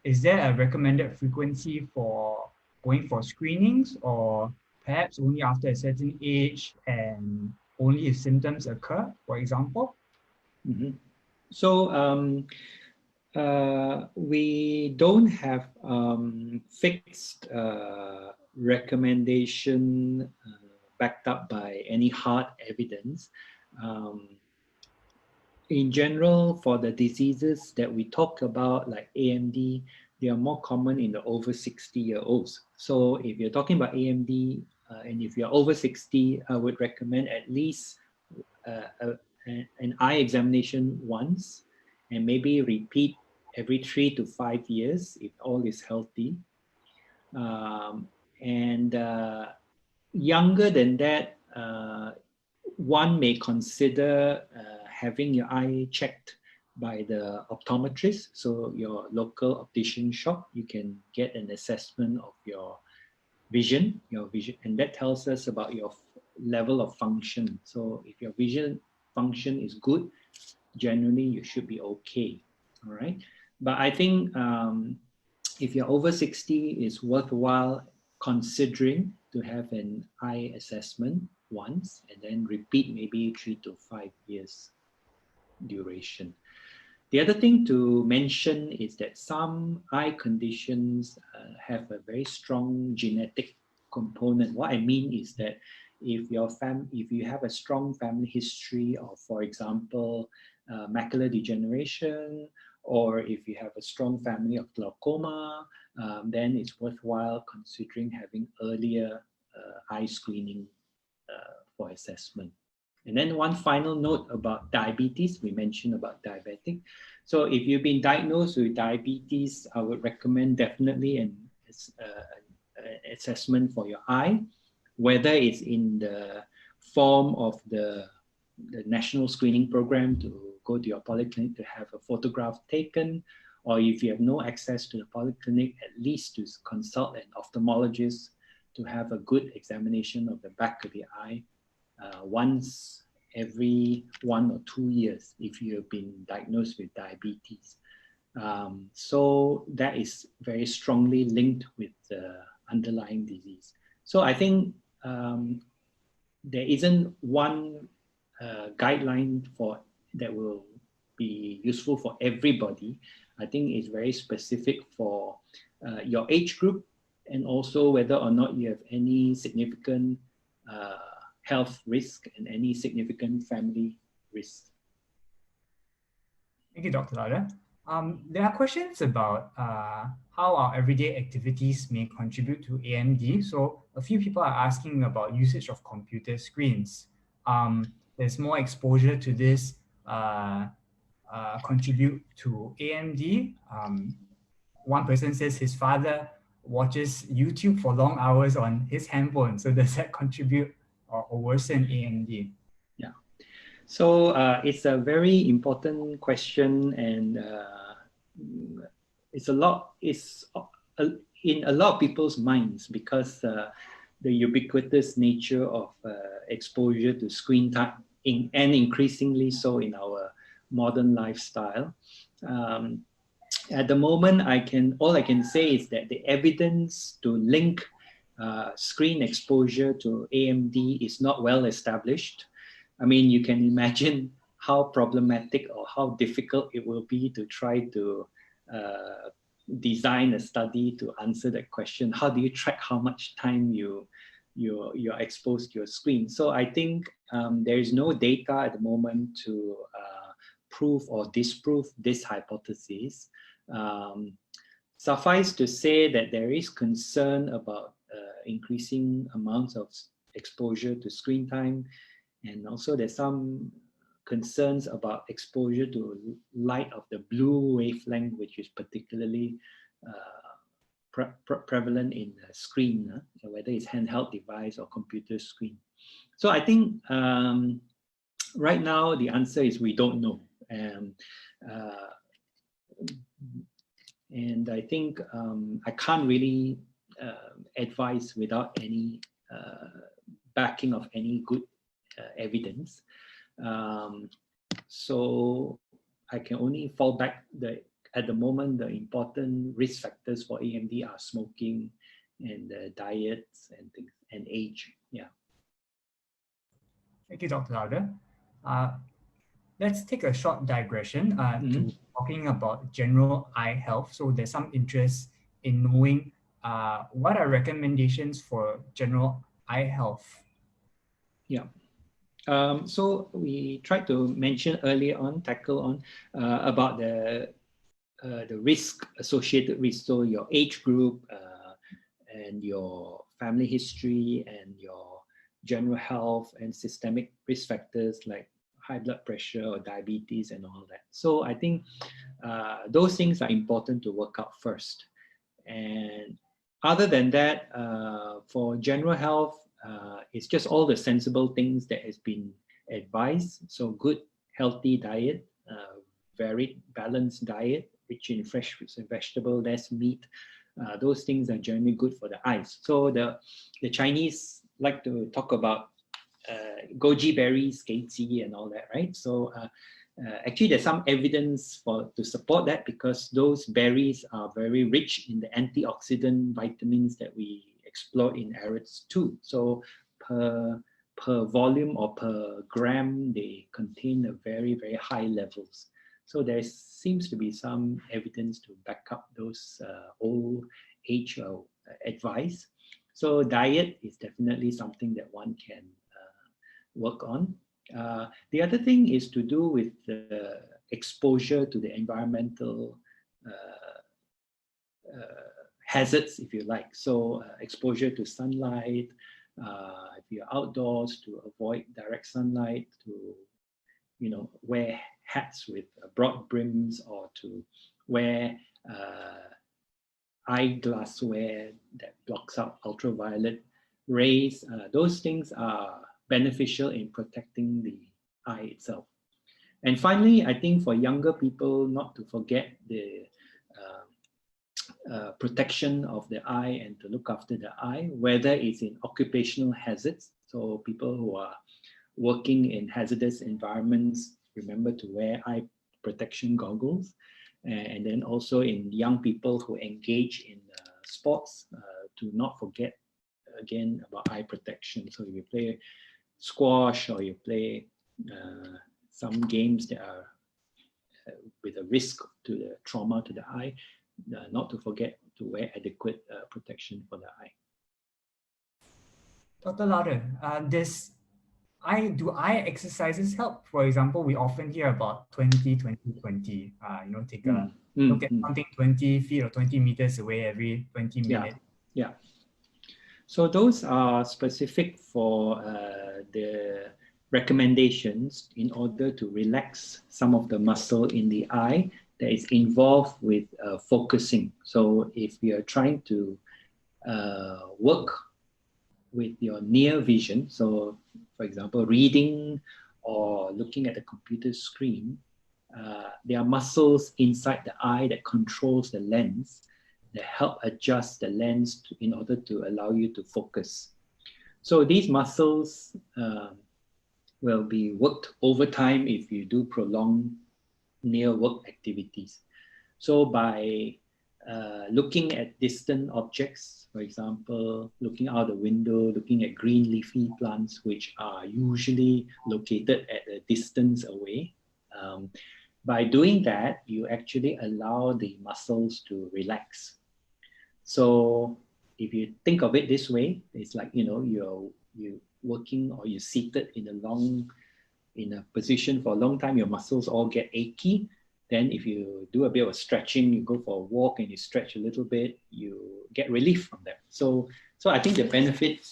Is there a recommended frequency for going for screenings, or perhaps only after a certain age and only if symptoms occur, for example? So we don't have fixed recommendation backed up by any hard evidence. In general, for the diseases that we talk about, like AMD, they are more common in the over 60-year-olds. So if you're talking about AMD, and if you're over 60, I would recommend at least an eye examination once, and maybe repeat every 3 to 5 years if all is healthy. Younger than that, one may consider having your eye checked by the optometrist. So your local optician shop, you can get an assessment of your vision, and that tells us about your level of function. So if your vision function is good, generally you should be okay. All right. But I think if you're over 60, it's worthwhile considering to have an eye assessment once and then repeat maybe 3 to 5 years duration. The other thing to mention is that some eye conditions have a very strong genetic component. What I mean is that if you have a strong family history of, for example, macular degeneration, or if you have a strong family of glaucoma, then it's worthwhile considering having earlier eye screening for assessment. And then one final note about diabetes, we mentioned about diabetic. So if you've been diagnosed with diabetes, I would recommend definitely an assessment for your eye, whether it's in the form of the national screening program to go to your polyclinic to have a photograph taken, or if you have no access to the polyclinic, at least to consult an ophthalmologist to have a good examination of the back of the eye once every 1 or 2 years if you have been diagnosed with diabetes. So that is very strongly linked with the underlying disease. So I think there isn't one guideline that will be useful for everybody. I think it's very specific for your age group and also whether or not you have any significant health risk and any significant family risk. Thank you, Dr. Laude. There are questions about how our everyday activities may contribute to AMD. So a few people are asking about usage of computer screens. There's more exposure to this contribute to AMD. One person says his father watches YouTube for long hours on his handphone. So does that contribute or worsen AMD? Yeah. So it's a very important question, and it's in a lot of people's minds because the ubiquitous nature of exposure to screen time, and increasingly so in our modern lifestyle. At the moment, all I can say is that the evidence to link screen exposure to AMD is not well established. I mean, you can imagine how problematic or how difficult it will be to try to design a study to answer that question. How do you track how much time you're exposed to your screen? So I think there is no data at the moment to prove or disprove this hypothesis. Suffice to say that there is concern about increasing amounts of exposure to screen time, and also there's some concerns about exposure to light of the blue wavelength, which is particularly prevalent in the screen, whether it's handheld device or computer screen. So I think right now the answer is we don't know. And I think I can't really advise without any backing of any good evidence. So I can only fall back at the moment, the important risk factors for AMD are smoking and diets and things and age. Yeah. Thank you, Dr. Laude. Let's take a short digression to talking about general eye health. So there's some interest in knowing what are recommendations for general eye health. Yeah. So we tried to mention earlier on, tackle on about the risk, associated risk. So your age group and your family history and your general health and systemic risk factors like high blood pressure or diabetes and all that. So I think those things are important to work out first. And other than that, for general health, it's just all the sensible things that has been advised. So good, healthy diet, varied, balanced diet, rich in fresh fruits and vegetables, less meat. Those things are generally good for the eyes. So the Chinese like to talk about goji berries, keizi, and all that, right? So actually, there's some evidence to support that, because those berries are very rich in the antioxidant vitamins that we explore in AREDS 2. So per volume or per gram, they contain a very, very high levels. So there seems to be some evidence to back up those old age advice. So diet is definitely something that one can work on. The other thing is to do with the exposure to the environmental hazards, if you like. So exposure to sunlight, if you're outdoors, to avoid direct sunlight, to wear hats with broad brims, or to wear eyeglassware that blocks out ultraviolet rays. Those things are beneficial in protecting the eye itself. And finally, I think for younger people, not to forget the protection of the eye and to look after the eye, whether it's in occupational hazards. So people who are working in hazardous environments, remember to wear eye protection goggles. And then also in young people who engage in sports, to not forget again about eye protection. So if you play squash, or you play some games that are with a risk to the trauma to the eye, not to forget to wear adequate protection for the eye. Dr. Laude, do eye exercises help? For example, we often hear about 20-20-20. Take a look at something 20 feet or 20 meters away every 20 minutes. Yeah. So those are specific for the recommendations in order to relax some of the muscle in the eye that is involved with focusing. So if you're trying to work with your near vision, so for example, reading or looking at the computer screen, there are muscles inside the eye that controls the lens, that help adjust the lens in order to allow you to focus. So these muscles will be worked over time if you do prolonged near work activities. So by looking at distant objects, for example, looking out the window, looking at green leafy plants, which are usually located at a distance away, by doing that, you actually allow the muscles to relax. So if you think of it this way, it's like, you're working, or you're seated in a position for a long time, your muscles all get achy. Then if you do a bit of stretching, you go for a walk and you stretch a little bit, you get relief from that. So I think the benefit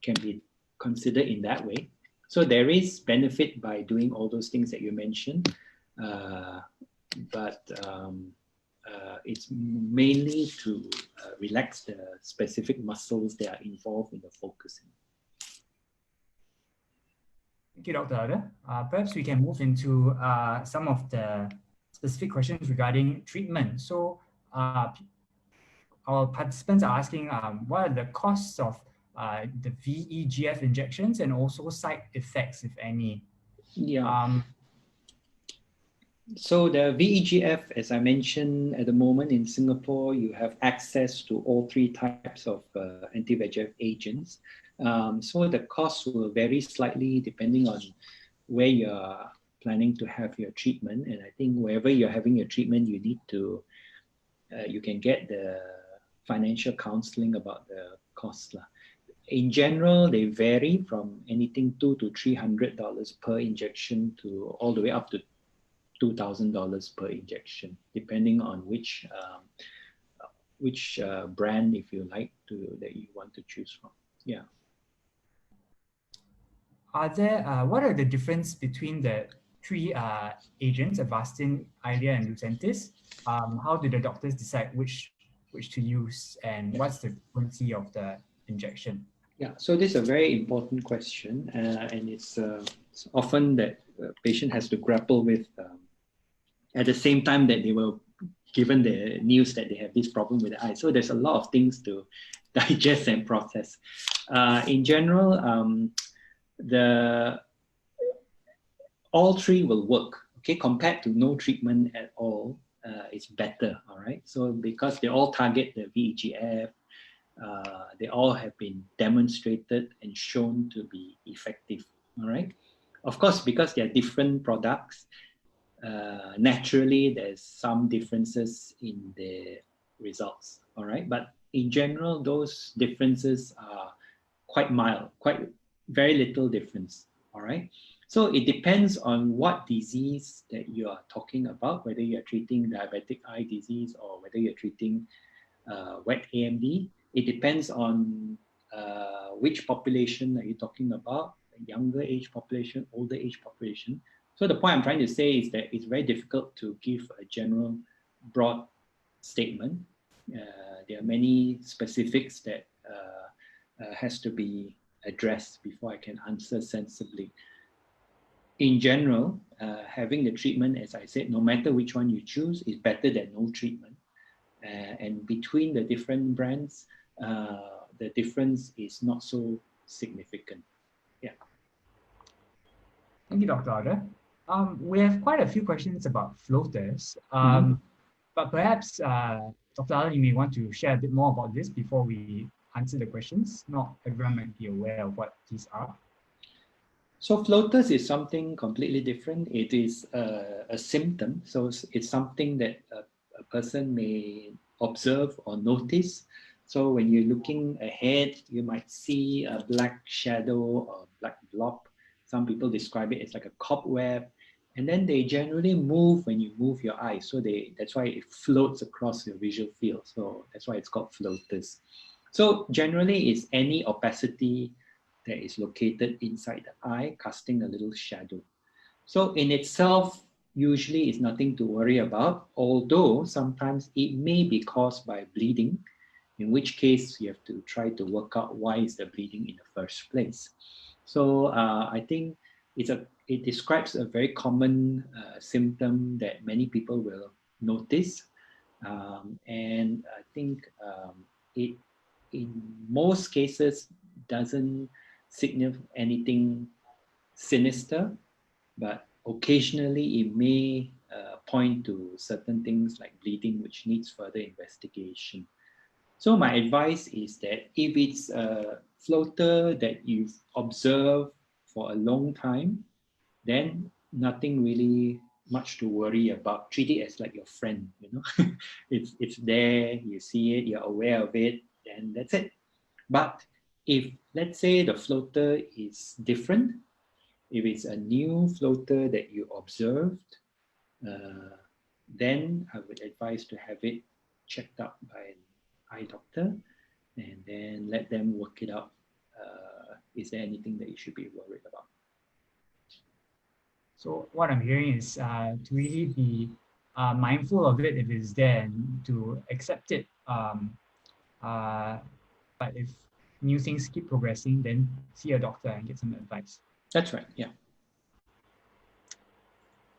can be considered in that way. So there is benefit by doing all those things that you mentioned, but it's mainly to relax the specific muscles that are involved in the focusing. Thank you, Dr. Laude. Perhaps we can move into some of the specific questions regarding treatment. So our participants are asking what are the costs of the VEGF injections, and also side effects, if any? Yeah. So the VEGF, as I mentioned, at the moment in Singapore, you have access to all three types of anti-VEGF agents. So the cost will vary slightly depending on where you're planning to have your treatment. And I think wherever you're having your treatment, you need to, you can get the financial counseling about the cost. In general, they vary from anything $200 to $300 per injection to all the way up to $2,000 per injection, depending on which brand, if you like, that you want to choose from. Yeah. What are the difference between the three agents, Avastin, Eylea, and Lucentis? How do the doctors decide which to use, and what's the frequency of the injection? Yeah, so this is a very important question, and it's often that a patient has to grapple with at the same time that they were given the news that they have this problem with the eye. So there's a lot of things to digest and process. In general, all three will work. Okay, compared to no treatment at all, it's better. All right. So because they all target the VEGF, they all have been demonstrated and shown to be effective. All right. Of course, because they are different products, naturally there's some differences in the results. All right. But in general, those differences are quite mild, quite very little difference. All right. So it depends on what disease that you are talking about, whether you're treating diabetic eye disease or whether you're treating wet AMD. It depends on which population are you talking about, younger age population, older age population. So the point I'm trying to say is that it's very difficult to give a general broad statement. There are many specifics that has to be addressed before I can answer sensibly. In general, having the treatment, as I said, no matter which one you choose, is better than no treatment. And between the different brands, the difference is not so significant. Yeah. Thank you, Dr. Laude. We have quite a few questions about floaters, but perhaps Dr. Laude, you may want to share a bit more about this before we answer the questions. Not everyone might be aware of what these are. So floaters is something completely different. It is a symptom. So it's something that a person may observe or notice. So when you're looking ahead, you might see a black shadow or black blob. Some people describe it as like a cobweb. And then they generally move when you move your eyes. So that's why it floats across your visual field. So that's why it's called floaters. So generally it's any opacity that is located inside the eye, casting a little shadow. So in itself, usually is nothing to worry about, although sometimes it may be caused by bleeding, in which case you have to try to work out why is the bleeding in the first place. So I think it describes a very common symptom that many people will notice. And I think it, in most cases, doesn't signify anything sinister, but occasionally it may point to certain things like bleeding, which needs further investigation. So my advice is that if it's a floater that you've observed for a long time, then nothing really much to worry about. Treat it as like your friend, you know. it's there, you see it, you're aware of it, and that's it. But if, let's say, the floater is different, if it's a new floater that you observed, then I would advise to have it checked out by an eye doctor and then let them work it out. Is there anything that you should be worried about? So what I'm hearing is to really be mindful of it if it's there and to accept it. But if new things keep progressing, then see a doctor and get some advice. That's right, yeah.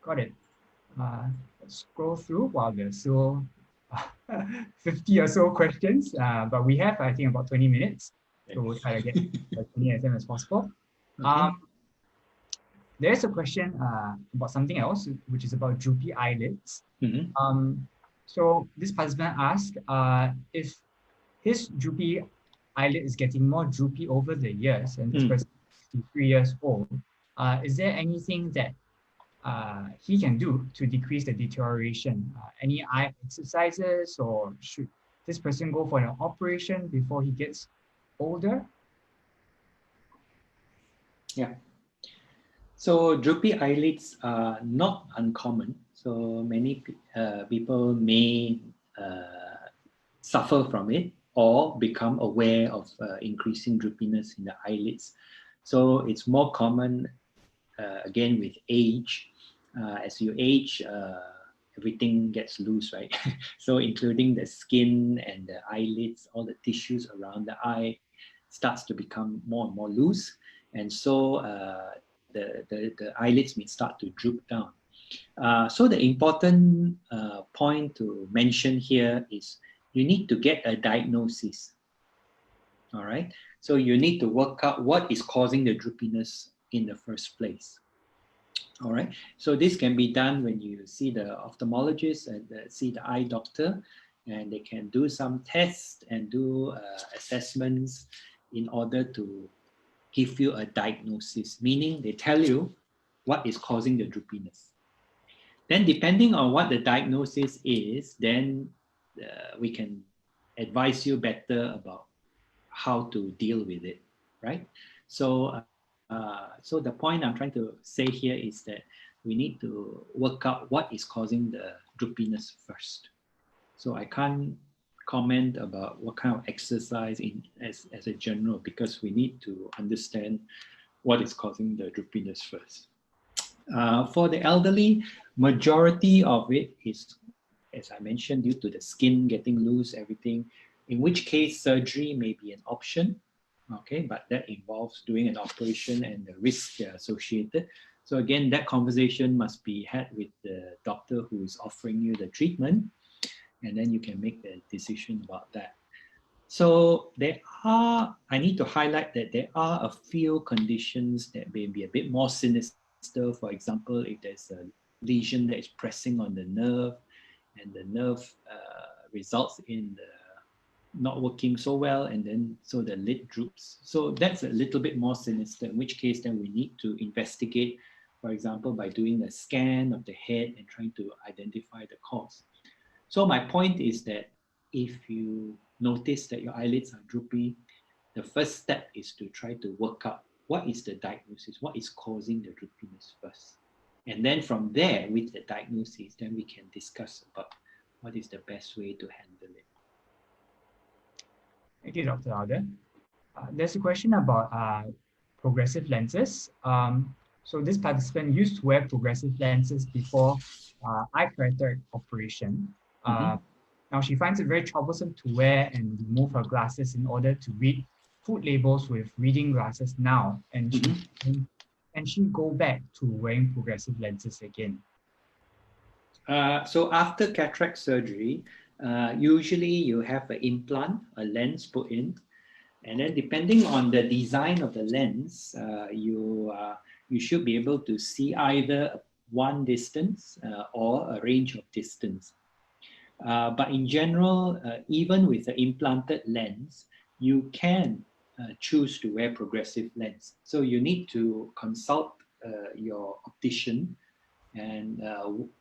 Got it. Let's scroll through while there's still 50 or so questions, but we have, I think, about 20 minutes. So we'll try to get as many of them as possible. Okay. There's a question about something else, which is about droopy eyelids. So this participant asked if his droopy eyelid is getting more droopy over the years, and this person is 63 years old. Is there anything that he can do to decrease the deterioration? Any eye exercises, or should this person go for an operation before he gets older? Yeah. So droopy eyelids are not uncommon. So many people may suffer from it or become aware of increasing droopiness in the eyelids. So it's more common, again, with age. As you age, everything gets loose, right? So including the skin and the eyelids, all the tissues around the eye starts to become more and more loose. And so the eyelids may start to droop down. So the important point to mention here is you need to get a diagnosis. All right. So you need to work out what is causing the droopiness in the first place. All right. So this can be done when you see the ophthalmologist and see the eye doctor, and they can do some tests and do assessments in order to give you a diagnosis, meaning they tell you what is causing the droopiness. Then depending on what the diagnosis is, then we can advise you better about how to deal with it, right? So the point I'm trying to say here is that we need to work out what is causing the droopiness first. So I can't comment about what kind of exercise as a general, because we need to understand what is causing the droopiness first. For the elderly, majority of it is, as I mentioned, due to the skin getting loose, everything, in which case surgery may be an option, okay, but that involves doing an operation and the risks associated. So again, that conversation must be had with the doctor who is offering you the treatment, and then you can make the decision about that. So I need to highlight that there are a few conditions that may be a bit more sinister. For example, if there's a lesion that is pressing on the nerve, and the nerve results in the not working so well, and then so the lid droops. So that's a little bit more sinister, in which case then we need to investigate, for example, by doing a scan of the head and trying to identify the cause. So my point is that if you notice that your eyelids are droopy, the first step is to try to work out what is the diagnosis, what is causing the droopiness first. And then from there, with the diagnosis, then we can discuss about what is the best way to handle it. Thank you, Dr. Laude. There's a question about progressive lenses. So this participant used to wear progressive lenses before eye cataract operation. Now she finds it very troublesome to wear and remove her glasses in order to read food labels with reading glasses now. And can she go back to wearing progressive lenses again? So after cataract surgery, usually you have an implant, a lens put in, and then depending on the design of the lens, you should be able to see either one distance or a range of distance. But in general, even with the implanted lens, you can choose to wear progressive lens. So you need to consult your optician and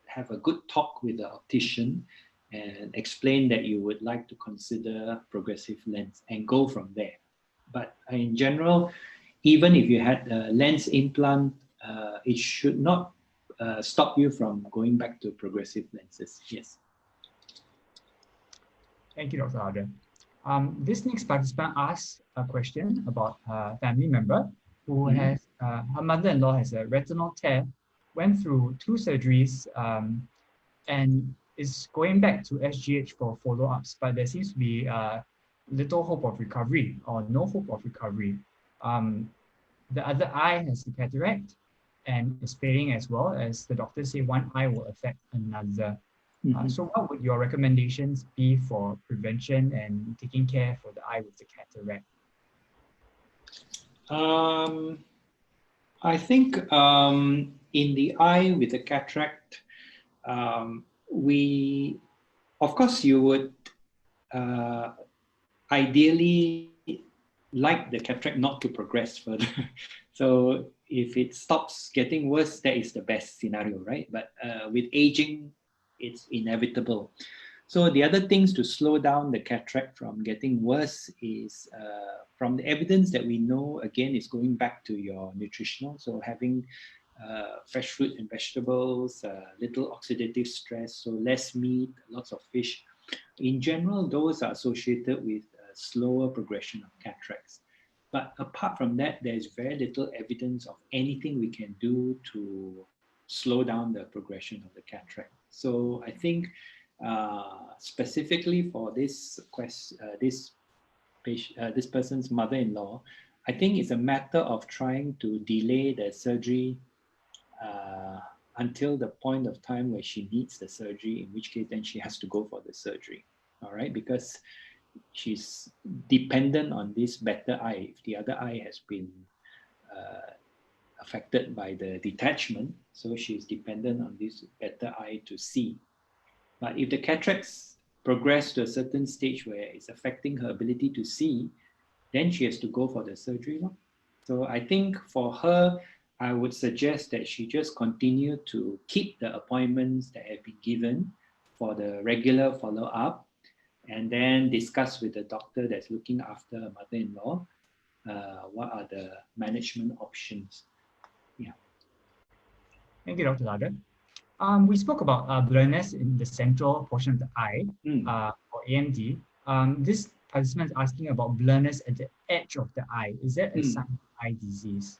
have a good talk with the optician and explain that you would like to consider progressive lens and go from there. But in general, even if you had a lens implant, it should not stop you from going back to progressive lenses. Yes. Thank you, Dr. Laude. This next participant asked a question about a family member who has, her mother-in-law has a retinal tear, went through 2 surgeries, and is going back to SGH for follow-ups, but there seems to be little hope of recovery or no hope of recovery. The other eye has a cataract and is fading as well, as the doctors say one eye will affect another. So what would your recommendations be for prevention and taking care for the eye with the cataract? I think in the eye with the cataract, of course, you would ideally like the cataract not to progress further. So if it stops getting worse, that is the best scenario, right? But with aging, it's inevitable. So the other things to slow down the cataract from getting worse is from the evidence that we know, again, is going back to your nutritional. So having fresh fruit and vegetables, little oxidative stress, so less meat, lots of fish. In general, those are associated with slower progression of cataracts. But apart from that, there's very little evidence of anything we can do to slow down the progression of the cataract. So I think specifically for this person's mother-in-law, I think it's a matter of trying to delay the surgery until the point of time where she needs the surgery, in which case then she has to go for the surgery. All right, because she's dependent on this better eye. If the other eye has been affected by the detachment, so she's dependent on this better eye to see. But if the cataracts progress to a certain stage where it's affecting her ability to see, then she has to go for the surgery. So I think for her, I would suggest that she just continue to keep the appointments that have been given for the regular follow-up, and then discuss with the doctor that's looking after her mother-in-law what are the management options. Yeah. Thank you, Dr. Laude. We spoke about blurriness in the central portion of the eye, or AMD. This participant is asking about blurriness at the edge of the eye. Is that a sign of eye disease?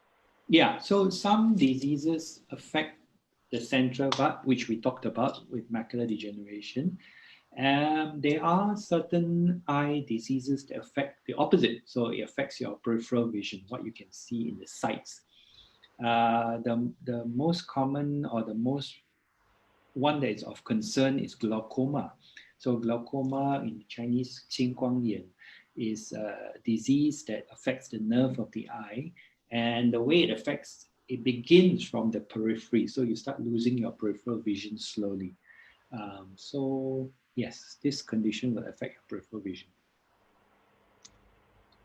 Yeah, so some diseases affect the central part, which we talked about with macular degeneration. There are certain eye diseases that affect the opposite. So it affects your peripheral vision, what you can see in the sights. The most common, or the most one that is of concern, is glaucoma. So glaucoma in Chinese, 青光眼, is a disease that affects the nerve of the eye. And the way it affects, it begins from the periphery. So you start losing your peripheral vision slowly. So yes, this condition will affect your peripheral vision.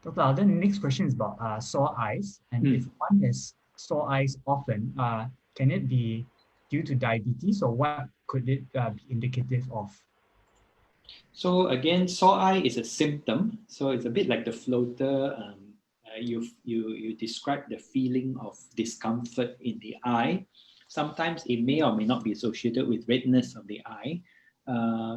Dr. Laude, the next question is about sore eyes. And if one has sore eyes often, can it be due to diabetes, or what could it be indicative of? So again, sore eye is a symptom. So it's a bit like the floater. You describe the feeling of discomfort in the eye. Sometimes it may or may not be associated with redness of the eye.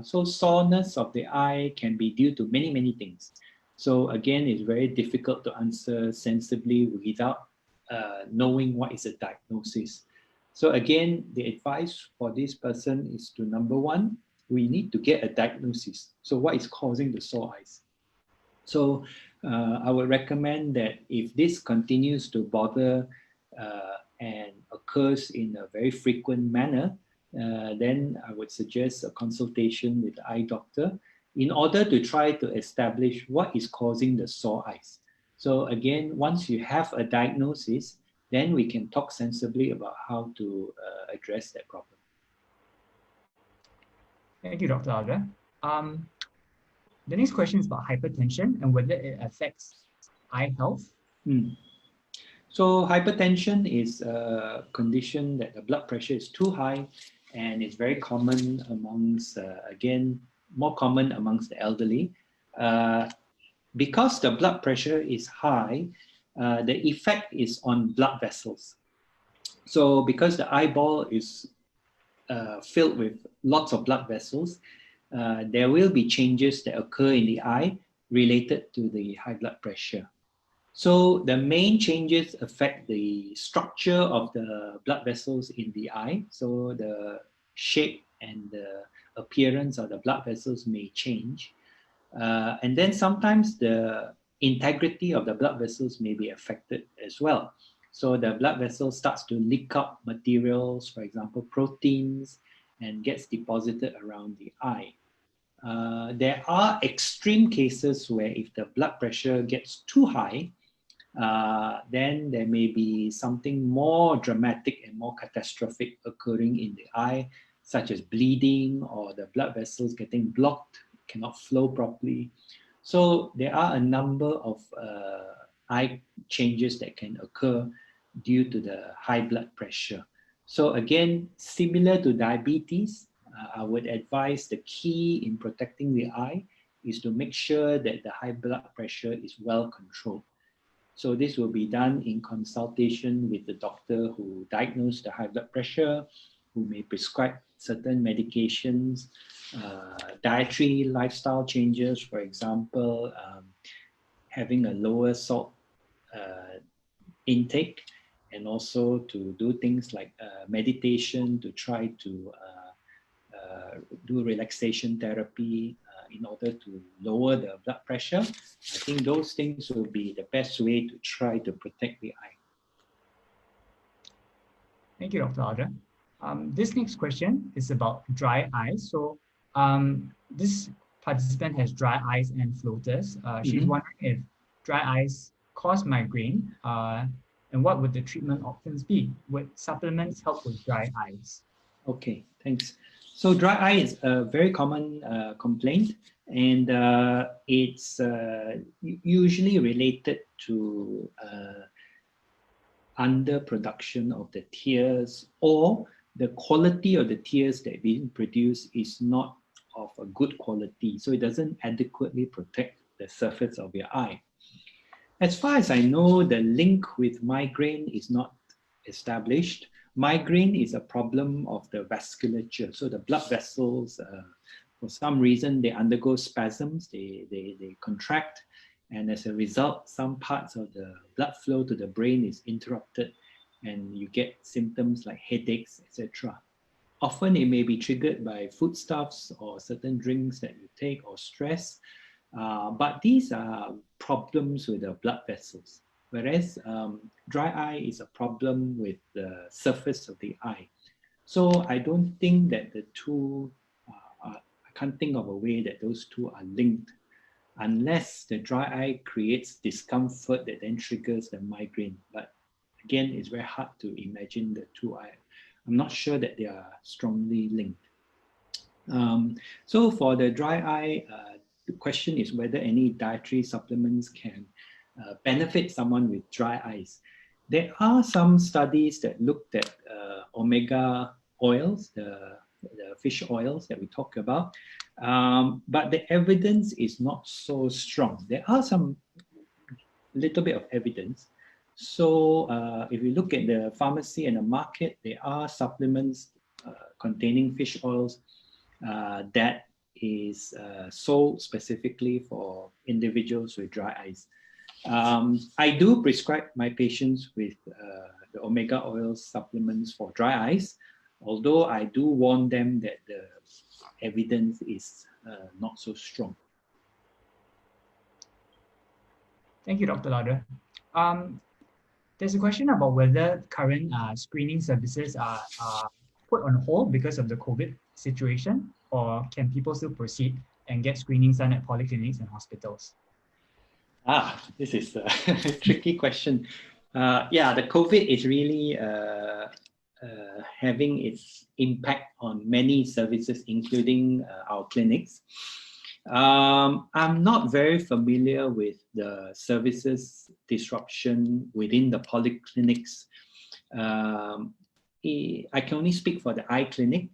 So soreness of the eye can be due to many, many things. So again, it's very difficult to answer sensibly without knowing what is a diagnosis. So again, the advice for this person is to, number one, we need to get a diagnosis. So what is causing the sore eyes? So I would recommend that if this continues to bother and occurs in a very frequent manner, then I would suggest a consultation with the eye doctor in order to try to establish what is causing the sore eyes. So again, once you have a diagnosis, then we can talk sensibly about how to address that problem. Thank you, Dr. Laude. The next question is about hypertension and whether it affects eye health. So hypertension is a condition that the blood pressure is too high, and it's very common amongst, again, more common amongst the elderly. Because the blood pressure is high, the effect is on blood vessels. So because the eyeball is filled with lots of blood vessels, there will be changes that occur in the eye related to the high blood pressure. So the main changes affect the structure of the blood vessels in the eye. So the shape and the appearance of the blood vessels may change. And then sometimes the integrity of the blood vessels may be affected as well. So the blood vessel starts to leak out materials, for example, proteins, and gets deposited around the eye. There are extreme cases where if the blood pressure gets too high, then there may be something more dramatic and more catastrophic occurring in the eye, such as bleeding or the blood vessels getting blocked, cannot flow properly. So there are a number of eye changes that can occur due to the high blood pressure. So again, similar to diabetes, I would advise the key in protecting the eye is to make sure that the high blood pressure is well controlled. So this will be done in consultation with the doctor who diagnosed the high blood pressure, who may prescribe certain medications, dietary lifestyle changes, for example, having a lower salt intake, and also to do things like meditation to try to do relaxation therapy in order to lower the blood pressure. I think those things will be the best way to try to protect the eye. Thank you, Dr. Laude. This next question is about dry eyes. So this participant has dry eyes and floaters. She's wondering if dry eyes cause migraine, and what would the treatment options be? Would supplements help with dry eyes? Okay, thanks. So dry eye is a very common complaint, and it's usually related to underproduction of the tears, or the quality of the tears that being produced is not of a good quality, so it doesn't adequately protect the surface of your eye. As far as I know, the link with migraine is not established. Migraine is a problem of the vasculature. So the blood vessels, for some reason, they undergo spasms, they contract, and as a result, some parts of the blood flow to the brain is interrupted, and you get symptoms like headaches, etc. Often it may be triggered by foodstuffs or certain drinks that you take or stress, but these are problems with the blood vessels. Whereas dry eye is a problem with the surface of the eye. So I don't think that the two, I can't think of a way that those two are linked, unless the dry eye creates discomfort that then triggers the migraine. But again, it's very hard to imagine the two. I'm not sure that they are strongly linked. So for the dry eye, the question is whether any dietary supplements can benefit someone with dry eyes. There are some studies that looked at omega oils, the fish oils that we talk about, but the evidence is not so strong. There are some little bit of evidence. So if you look at the pharmacy and the market, there are supplements containing fish oils that is sold specifically for individuals with dry eyes. I do prescribe my patients with the omega oil supplements for dry eyes, although I do warn them that the evidence is not so strong. Thank you, Dr. Laude. There's a question about whether current screening services are put on hold because of the COVID situation, or can people still proceed and get screenings done at polyclinics and hospitals? This is a tricky question. Yeah, the COVID is really having its impact on many services, including our clinics. I'm not very familiar with the services disruption within the polyclinics. I can only speak for the eye clinic.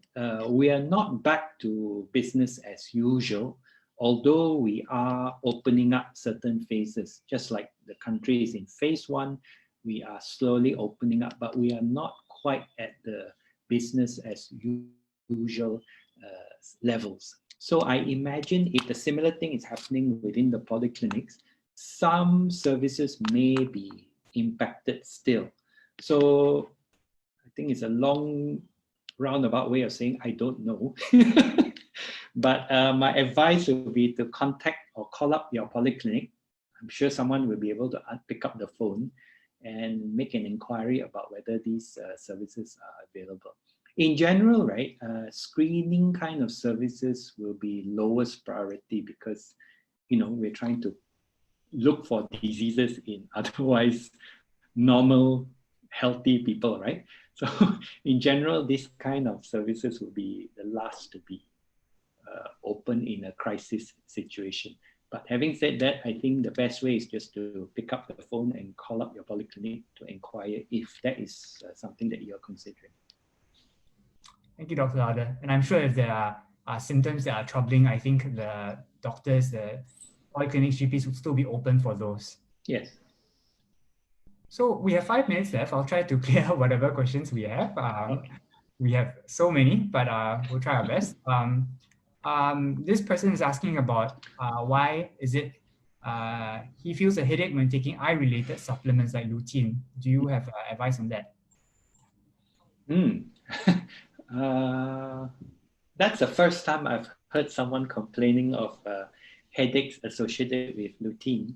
We are not back to business as usual, although we are opening up certain phases. Just like the country is in phase 1, we are slowly opening up, but we are not quite at the business as usual levels. So I imagine if the similar thing is happening within the polyclinics, some services may be impacted still. So I think it's a long roundabout way of saying I don't know. But my advice would be to contact or call up your polyclinic. I'm sure someone will be able to pick up the phone and make an inquiry about whether these services are available. In general, right, screening kind of services will be lowest priority because, you know, we're trying to look for diseases in otherwise normal, healthy people, right? So in general, this kind of services will be the last to be open in a crisis situation. But having said that, I think the best way is just to pick up the phone and call up your polyclinic to inquire if that is something that you're considering. Thank you, Dr. Laude. And I'm sure if there are symptoms that are troubling, I think the doctors, the polyclinics, GPs would still be open for those. Yes. So we have 5 minutes left. I'll try to clear out whatever questions we have. Okay. We have so many, but we'll try our best. This person is asking about why is it he feels a headache when taking eye-related supplements like lutein. Do you have advice on that? That's the first time I've heard someone complaining of headaches associated with lutein.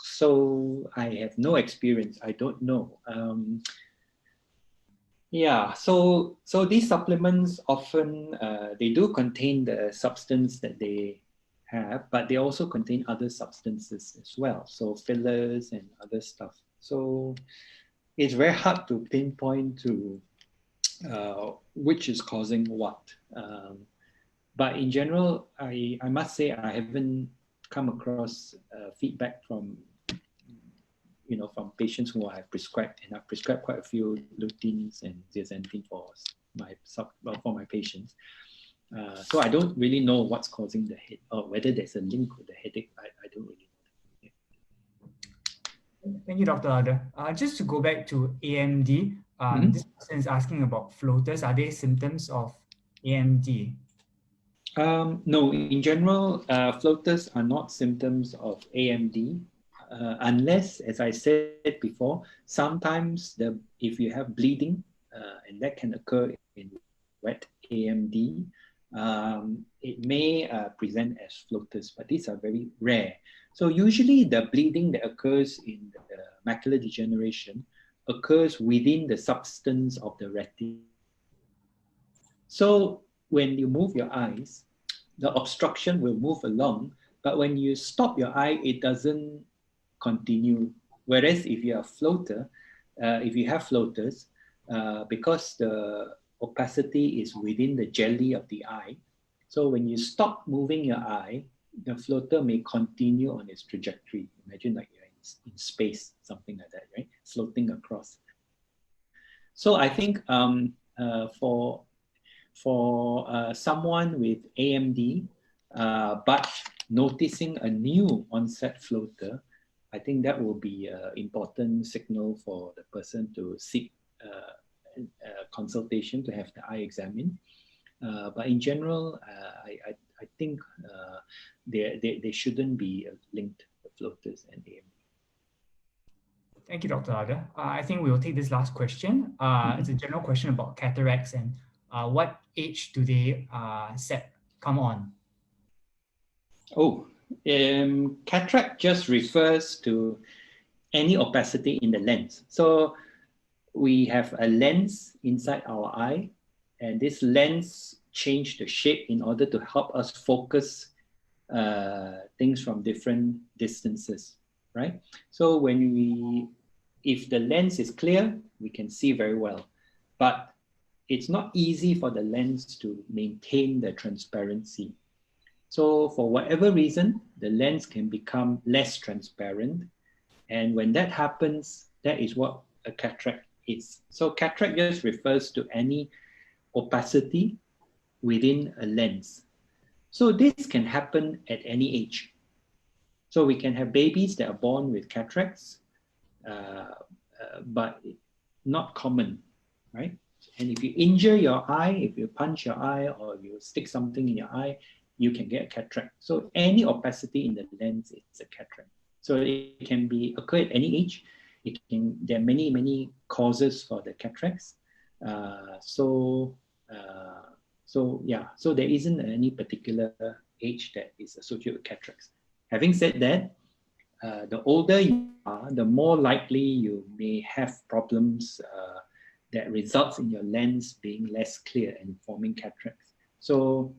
So I have no experience. I don't know. Yeah, so these supplements often they do contain the substance that they have, but they also contain other substances as well. So fillers and other stuff. So it's very hard to pinpoint to which is causing what. But in general, I must say I haven't come across feedback from from patients who I have prescribed, and I've prescribed quite a few lutines and zeaxanthin for my patients. So I don't really know what's causing the head, or whether there's a link with the headache. I don't really know. Thank you, Dr. Laude. Just to go back to AMD, this person is asking about floaters. Are they symptoms of AMD? No, in general, floaters are not symptoms of AMD. Unless, as I said before, sometimes if you have bleeding, and that can occur in wet AMD, it may present as floaters, but these are very rare. So usually the bleeding that occurs in the macular degeneration occurs within the substance of the retina. So when you move your eyes, the obstruction will move along, but when you stop your eye, it doesn't continue. Whereas if you are if you have floaters, because the opacity is within the jelly of the eye, so when you stop moving your eye, the floater may continue on its trajectory. Imagine like you're in space, something like that, right? Floating across. So I think for someone with AMD, but noticing a new onset floater, I think that will be an important signal for the person to seek consultation to have the eye examined. But in general, I think they shouldn't be linked to floaters and AMD. Thank you, Dr. Laude. I think we will take this last question. It's a general question about cataracts and what age do they come on? Oh, cataract just refers to any opacity in the lens. So we have a lens inside our eye, and this lens changes the shape in order to help us focus things from different distances, right? So if the lens is clear, we can see very well, but it's not easy for the lens to maintain the transparency. So for whatever reason, the lens can become less transparent. And when that happens, that is what a cataract is. So cataract just refers to any opacity within a lens. So this can happen at any age. So we can have babies that are born with cataracts, but not common, right? And if you injure your eye, if you punch your eye or you stick something in your eye, you can get a cataract. So any opacity in the lens is a cataract. So it can occur at any age. There are many causes for the cataracts. So there isn't any particular age that is associated with cataracts. Having said that, the older you are, the more likely you may have problems that results in your lens being less clear and forming cataracts. So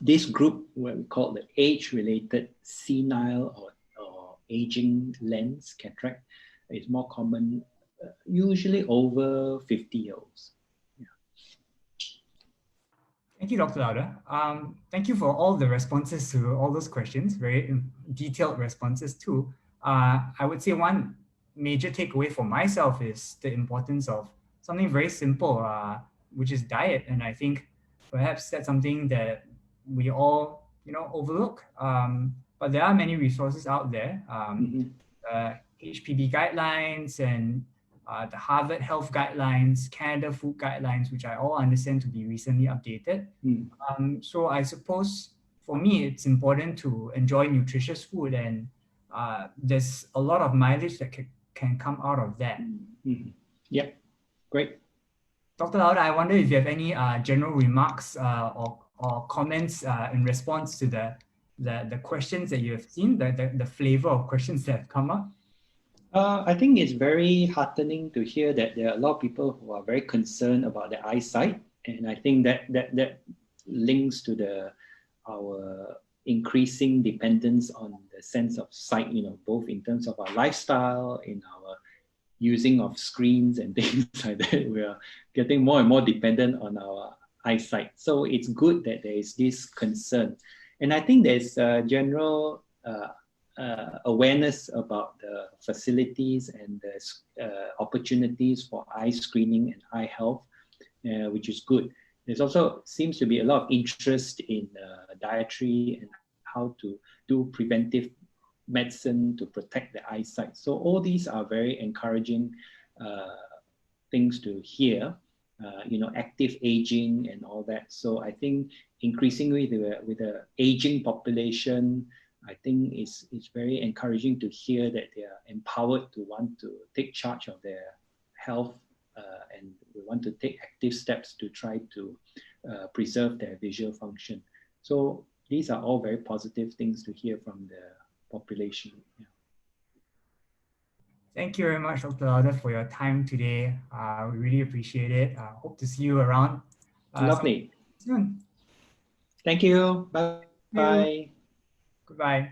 this group, what we call the age-related senile or aging lens cataract, is more common, usually over 50-year-olds. Yeah. Thank you, Dr. Laude. Thank you for all the responses to all those questions, very detailed responses too. I would say one major takeaway for myself is the importance of something very simple, which is diet. And I think perhaps that's something that we all, overlook. But there are many resources out there. HPB guidelines and the Harvard Health Guidelines, Canada Food Guidelines, which I all understand to be recently updated. So I suppose for me, it's important to enjoy nutritious food, and there's a lot of mileage that can come out of that. Yeah, great. Dr. Laude, I wonder if you have any general remarks or comments in response to the questions that you have seen, the flavor of questions that have come up. I think it's very heartening to hear that there are a lot of people who are very concerned about their eyesight, and I think that links to our increasing dependence on the sense of sight. Both in terms of our lifestyle, in our using of screens and things like that. We are getting more and more dependent on our eyesight. So it's good that there is this concern, and I think there's a general awareness about the facilities and the opportunities for eye screening and eye health, which is good. There's also seems to be a lot of interest in dietary and how to do preventive medicine to protect the eyesight. So all these are very encouraging things to hear. Active aging and all that. So I think increasingly with the aging population, I think it's very encouraging to hear that they are empowered to want to take charge of their health and we want to take active steps to try to preserve their visual function. So these are all very positive things to hear from the population. Yeah. Thank you very much, Dr. Laude, for your time today. We really appreciate it. Hope to see you around Lovely. soon. Thank you. Bye. Thank you. Goodbye.